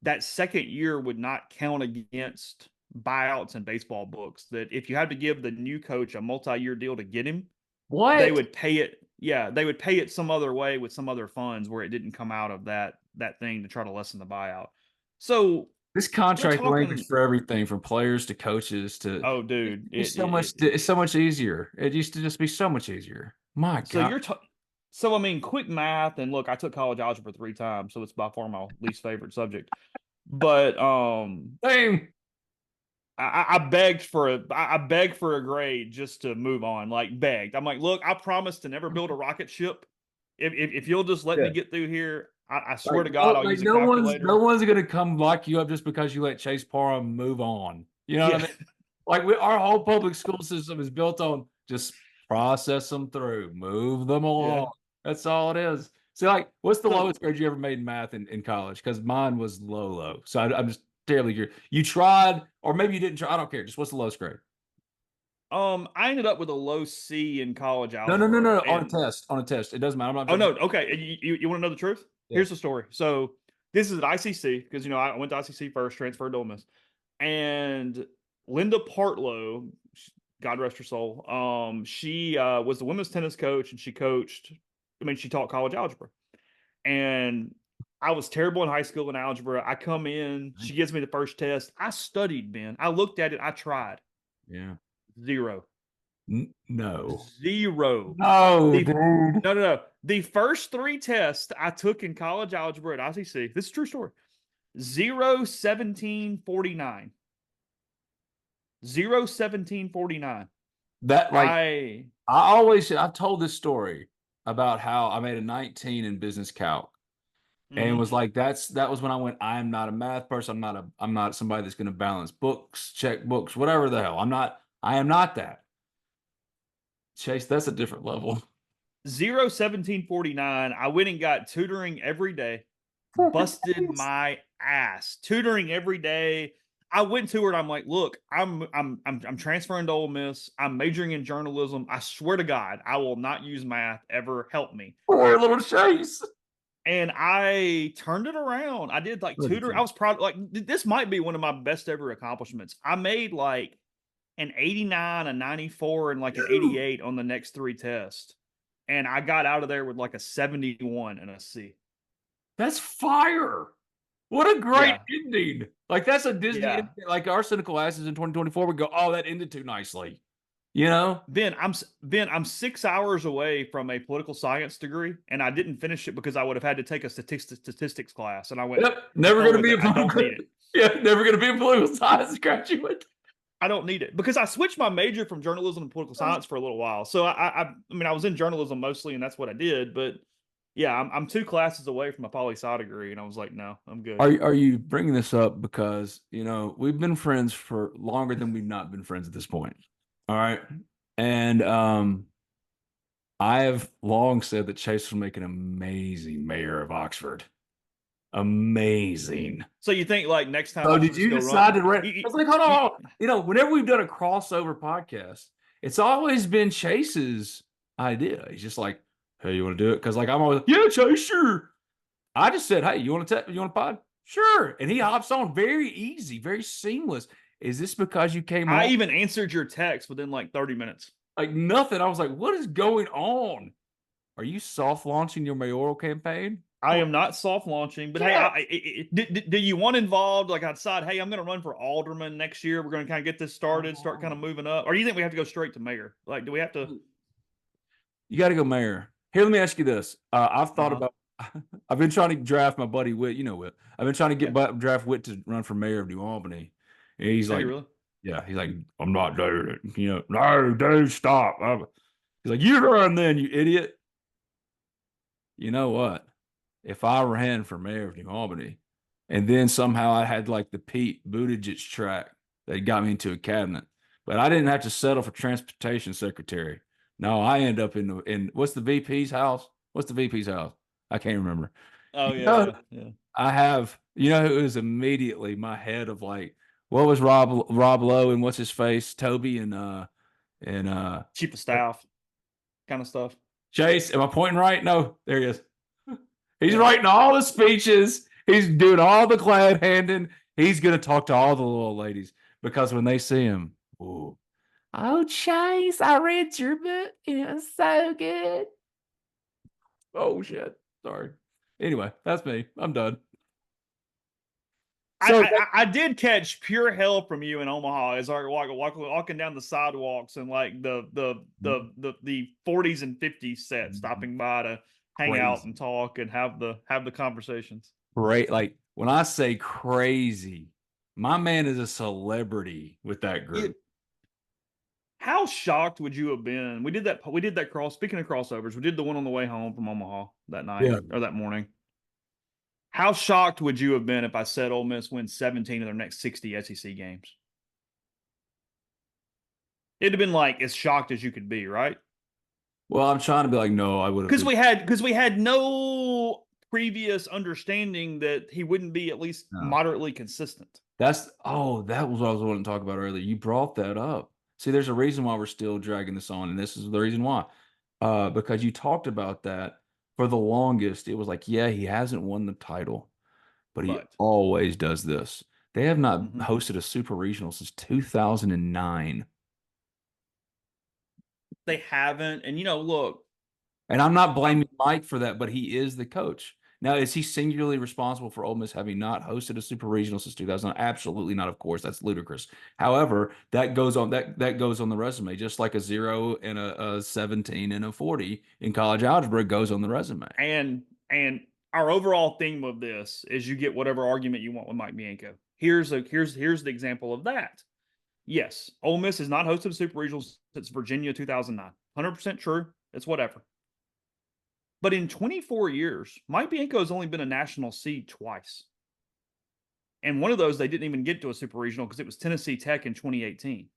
that second year would not count against buyouts in baseball books. That if you had to give the new coach a multi-year deal to get him, they would pay it. Yeah, they would pay it some other way with some other funds where it didn't come out of that thing to try to lessen the buyout. So this contract language for everything from players to coaches to it's so much easier. It used to just be so much easier. My God. So I mean, quick math, and look, I took college algebra 3 times, so it's by far my least favorite subject. But same. I begged for a grade just to move on. Like, begged. I'm like, look, I promise to never build a rocket ship. If you'll just let me get through here, I swear to God, I'll use a calculator. No one's gonna come lock you up just because you let Chase Parham move on. You know what I mean? Like, our whole public school system is built on just process them through, move them along. Yeah. That's all it is. So, like, what's the lowest grade you ever made in math in college? Because mine was low. So I'm just terribly curious. You tried, or maybe you didn't try. I don't care. Just what's the lowest grade? I ended up with a low C in college algebra. No. On a test. It doesn't matter. Oh, no. Okay. You want to know the truth? Yeah. Here's the story. So this is at ICC because, I went to ICC first, transferred to Ole Miss. And Linda Partlow, God rest her soul, she was the women's tennis coach, and she taught college algebra. And I was terrible in high school in algebra. I come in, she gives me the first test. I studied, Ben. I looked at it. I tried. Yeah. 0. No. 0. No, dude. No. The first 3 tests I took in college algebra at ICC, this is a true story, 0, 17, 49. 0, 17, 49. That, like, I've told this story about how I made a 19 in business calc. And it was like, that was when I went, I am not a math person. I'm not somebody that's going to balance books, check books, whatever the hell. I am not that. Chase, that's a different level. 0, 17, 49. I went and got tutoring every day. Busted my ass. Tutoring every day. I went to her and I'm like, look, I'm transferring to Ole Miss. I'm majoring in journalism. I swear to God, I will not use math ever. Help me. Poor little Chase. And I turned it around. I did like tutor. I was proud. Like this might be one of my best ever accomplishments. I made like an 89, a 94, and like an 88 on the next 3 tests. And I got out of there with like a 71 and a C. That's fire. What a great ending. Like that's a Disney ending. Like our cynical asses in 2024 would go, oh, that ended too nicely. You know? Ben, I'm 6 hours away from a political science degree, and I didn't finish it because I would have had to take a statistics class. And I went, never going to be I don't need it. Yeah, never going to be a political science graduate. I don't need it because I switched my major from journalism to political science for a little while. So I mean, I was in journalism mostly, and that's what I did. But yeah, I'm 2 classes away from a poli-sci degree, and I was like, no, I'm good. Are you bringing this up because we've been friends for longer than we've not been friends at this point? All right, and I have long said that Chase will make an amazing mayor of Oxford. Amazing. So you think like next time? Oh, did you decide to run? I was like, hold on. Whenever we've done a crossover podcast, it's always been Chase's idea. He's just like, hey, you want to do it? Because like I'm always, yeah, Chase, sure. I just said, hey, you want to pod? Sure. And he hops on very easy, very seamless. Is this because you came I even answered your text within like 30 minutes. Like nothing. I was like, what is going on? Are you soft launching your mayoral campaign? I am not soft launching, but hey, do you want involved? Like I decide, hey, I'm going to run for alderman next year. We're going to kind of get this started, start kind of moving up. Or do you think we have to go straight to mayor? Like, do we have to? You got to go mayor. Here, let me ask you this. I've thought about, I've been trying to draft my buddy Whit. You know Whit. I've been trying to get draft Whit to run for mayor of New Albany. And he's like, really? Yeah, he's like, I'm not doing it. No, dude, stop. He's like, you run then, you idiot. You know what? If I ran for mayor of New Albany and then somehow I had like the Pete Buttigieg track that got me into a cabinet, but I didn't have to settle for transportation secretary. No, I end up in what's the VP's house? What's the VP's house? I can't remember. Oh, yeah. I have, it was immediately my head of like, what was Rob Lowe and what's his face? Toby and chief of staff kind of stuff. Chase, am I pointing right? No, there he is. He's writing all the speeches. He's doing all the glad handing. He's going to talk to all the little ladies because when they see him, oh, Chase, I read your book. It was so good. Oh, shit. Sorry. Anyway, that's me. I'm done. So I did catch pure hell from you in Omaha as I walking down the sidewalks and like the 40s and 50s set, stopping by to hang out and talk and have the conversations. Great. Like when I say crazy, my man is a celebrity with that group. How shocked would you have been? We did that speaking of crossovers, we did the one on the way home from Omaha that night or that morning. How shocked would you have been if I said Ole Miss wins 17 of their next 60 SEC games? It'd have been like as shocked as you could be, right? Well, I'm trying to be like, no, I would have. Because we had no previous understanding that he wouldn't be at least moderately consistent. That was what I was wanting to talk about earlier. You brought that up. See, there's a reason why we're still dragging this on, and this is the reason why. Because you talked about that. For the longest, it was like, yeah, he hasn't won the title, but he always does this. They have not hosted a super regional since 2009. They haven't. And, look. And I'm not blaming Mike for that, but he is the coach. Now, is he singularly responsible for Ole Miss having not hosted a super regional since 2009? Absolutely not, of course. That's ludicrous. However, that goes on that goes on the resume, just like a 0 and a 17 and a 40 in college algebra goes on the resume. And our overall theme of this is you get whatever argument you want with Mike Bianco. Here's the example of that. Yes, Ole Miss has not hosted a super regional since Virginia 2009. 100% true. It's whatever. But in 24 years, Mike Bianco has only been a national seed twice. And one of those, they didn't even get to a super regional because it was Tennessee Tech in 2018.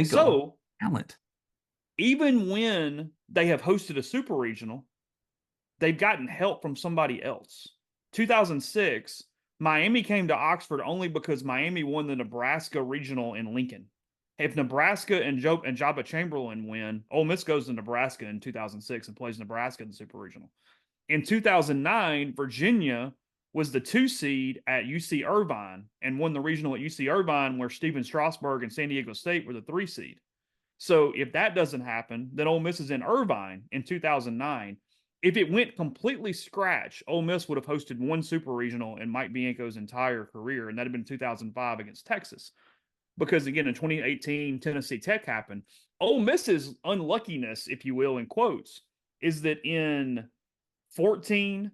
So, talent. Even when they have hosted a super regional, they've gotten help from somebody else. 2006, Miami came to Oxford only because Miami won the Nebraska regional in Lincoln. If Nebraska and Jabba Chamberlain win, Ole Miss goes to Nebraska in 2006 and plays Nebraska in the Super Regional. In 2009, Virginia was the 2 seed at UC Irvine and won the regional at UC Irvine, where Stephen Strasburg and San Diego State were the 3 seed. So if that doesn't happen, then Ole Miss is in Irvine in 2009. If it went completely scratch, Ole Miss would have hosted 1 super regional in Mike Bianco's entire career, and that'd have been 2005 against Texas. Because again, in 2018, Tennessee Tech happened. Ole Miss's unluckiness, if you will, in quotes, is that in 14,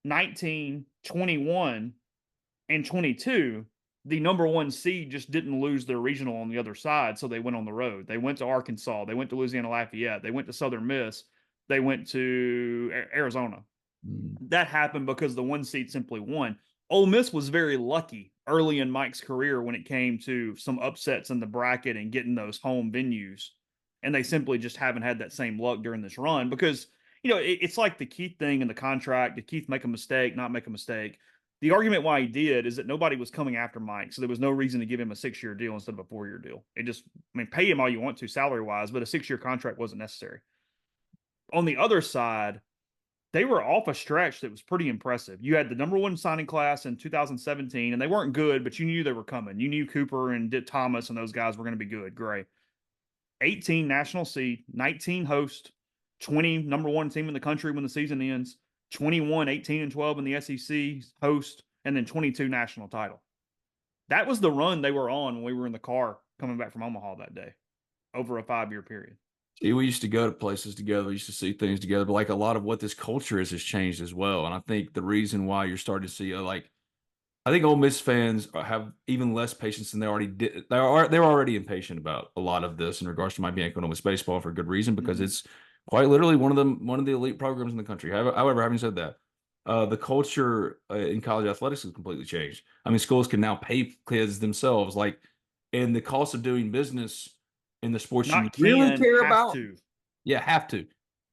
19, 21, and 22, the number 1 seed just didn't lose their regional on the other side, so they went on the road. They went to Arkansas. They went to Louisiana Lafayette. They went to Southern Miss. They went to Arizona. That happened because the 1 seed simply won. Ole Miss was very lucky early in Mike's career when it came to some upsets in the bracket and getting those home venues. And they simply just haven't had that same luck during this run because, it's like the Keith thing in the contract. Did Keith make a mistake, not make a mistake? The argument why he did is that nobody was coming after Mike, so there was no reason to give him a 6-year deal instead of a 4-year deal. Pay him all you want to salary-wise, but a 6-year contract wasn't necessary. On the other side, they were off a stretch that was pretty impressive. You had the number 1 signing class in 2017, and they weren't good, but you knew they were coming. You knew Cooper and Dick Thomas and those guys were going to be good. Great. 18 national seed, 19 host, 20 number 1 team in the country when the season ends, 21, 18, and 12 in the SEC host, and then 22 national title. That was the run they were on when we were in the car coming back from Omaha that day over a 5-year period. See, we used to go to places together. We used to see things together, but like a lot of what this culture is has changed as well. And I think the reason why you're starting to see, I think Ole Miss fans have even less patience than they already did. They're already impatient about a lot of this in regards to Mike Bianco and Ole Miss baseball for a good reason, because it's quite literally one of the elite programs in the country. However, having said that, the culture in college athletics has completely changed. Schools can now pay kids themselves, and the cost of doing business in the sports you really care about. Yeah, have to.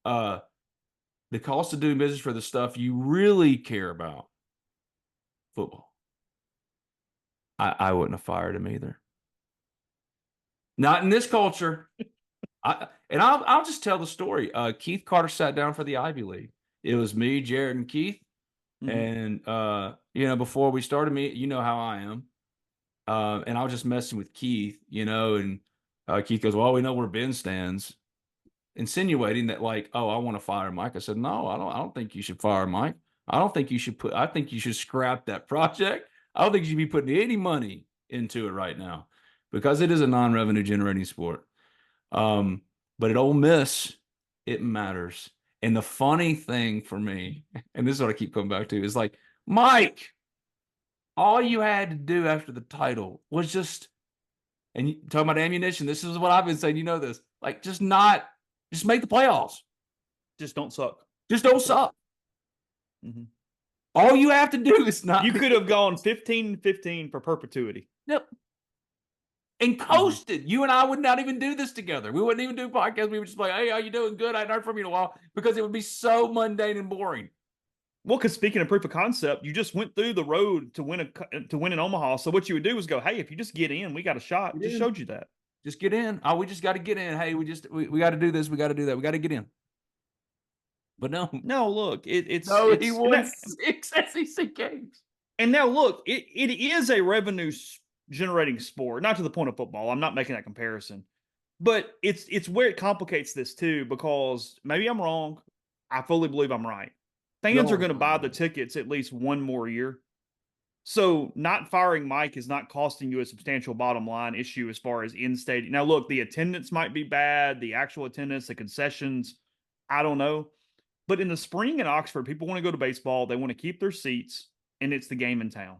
The cost of doing business for the stuff you really care about, football. I wouldn't have fired him either. Not in this culture. I'll just tell the story. Keith Carter sat down for the Ivy League. It was me, Jared, and Keith. And before we started you know how I am. And I was just messing with Keith, and Keith goes, "Well, we know where Ben stands," insinuating that I want to fire Mike. I said, "No, I don't think you should fire Mike. I think you should scrap that project. I don't think you should be putting any money into it right now because it is a non-revenue generating sport." But at Ole Miss, it matters. And the funny thing for me, and this is what I keep coming back to, is Mike, all you had to do after the title was just, and you talking about ammunition, this is what I've been saying, this, just make the playoffs. Just don't suck. Just don't suck. All you have to do is not. You could have gone 15-15 for perpetuity. Yep. And coasted. You and I would not even do this together. We wouldn't even do podcasts. We would just be like, "Hey, how you doing? Good. I hadn't heard from you in a while," because it would be so mundane and boring. Well, because speaking of proof of concept, you just went through the road to win in Omaha. So what you would do is go, "Hey, if you just get in, we got a shot." Just showed you that. Just get in. Oh, we just got to get in. Hey, we got to do this. We got to do that. We got to get in. But no, look, he won 6 SEC games. And now look, it is a revenue generating sport, not to the point of football. I'm not making that comparison, but it's where it complicates this too, because maybe I'm wrong. I fully believe I'm right. Fans are going to buy the tickets at least one more year. So not firing Mike is not costing you a substantial bottom line issue as far as in-stadium. Now, look, the attendance might be bad, the actual attendance, the concessions, I don't know. But in the spring in Oxford, people want to go to baseball. They want to keep their seats, and it's the game in town.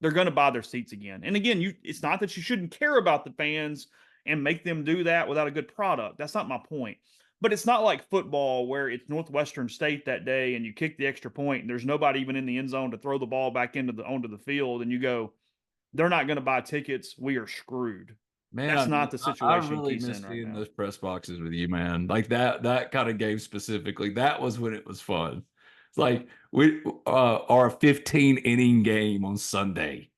They're going to buy their seats again. And again, it's not that you shouldn't care about the fans and make them do that without a good product. That's not my point. But it's not like football where it's Northwestern State that day and you kick the extra point and there's nobody even in the end zone to throw the ball back onto the field, and you go, "They're not going to buy tickets. We are screwed." Man, that's not the situation. I really miss being in those press boxes with you, man. That kind of game specifically. That was when it was fun. It's like we are a 15-inning game on Sunday,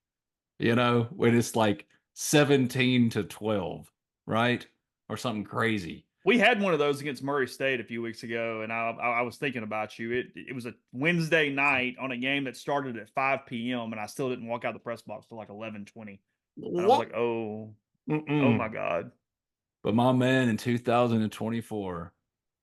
when it's like 17-12, right? Or something crazy. We had one of those against Murray State a few weeks ago, and I was thinking about you. It was a Wednesday night on a game that started at 5 p.m., and I still didn't walk out of the press box till like 11:20. And I was like, oh my God. But my man in 2024,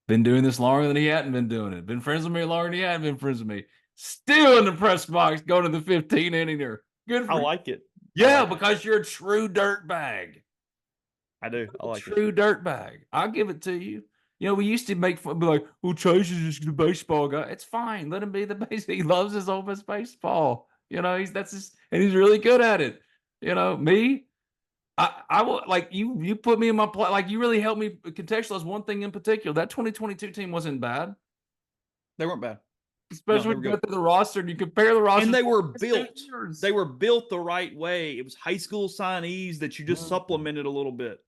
been doing this longer than he hadn't been doing it. Been friends with me longer than he hadn't been friends with me. Still in the press box going to the 15-inninger. Good for I you. like it. Yeah, because you're a true dirtbag. I do. I like true dirtbag. I'll give it to you. We used to make fun, be like, "Well, Chase is just a baseball guy." It's fine. Let him be the base. He loves his Ole Miss baseball. And he's really good at it. Me, I will, like, you put me in my place. Like, you really helped me contextualize one thing in particular. That 2022 team wasn't bad. They weren't bad. Especially when you go through the roster and you compare the roster. And they were built. They were built the right way. It was high school signees that you just supplemented a little bit.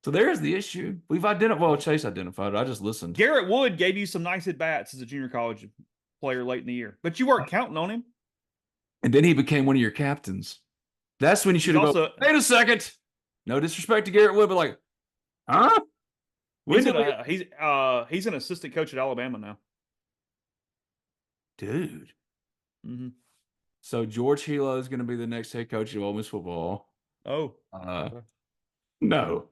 So there's the issue. We've identified. Well, Chase identified it. I just listened. Garrett Wood gave you some nice at-bats as a junior college player late in the year, but you weren't counting on him. And then he became one of your captains. That's when you should have gone, wait a second. No disrespect to Garrett Wood, but like, huh? He's an assistant coach at Alabama now. Dude. Mm-hmm. So George Hilo is going to be the next head coach of Ole Miss football. Oh. No.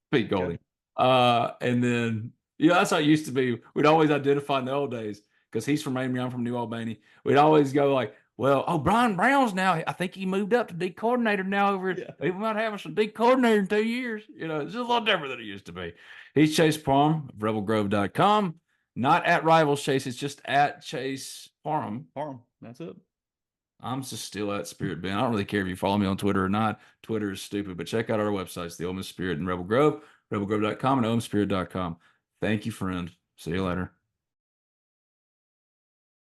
Pete Golding. Okay. And then, that's how it used to be. We'd always identify in the old days because he's from Amy, I'm from New Albany. We'd always go like, well, Brian Brown's now, I think he moved up to D coordinator now over. Yeah. We might have some D coordinator in 2 years. It's just a lot different than it used to be. He's Chase Parham of rebelgrove.com. Not at Rivals Chase. It's just at Chase Parham. Parham. That's it. I'm just still at Spirit Ben. I don't really care if you follow me on Twitter or not. Twitter is stupid, but check out our websites, the Ole Miss Spirit and Rebel Grove, rebelgrove.com and OleMissSpirit.com. Thank you, friend. See you later.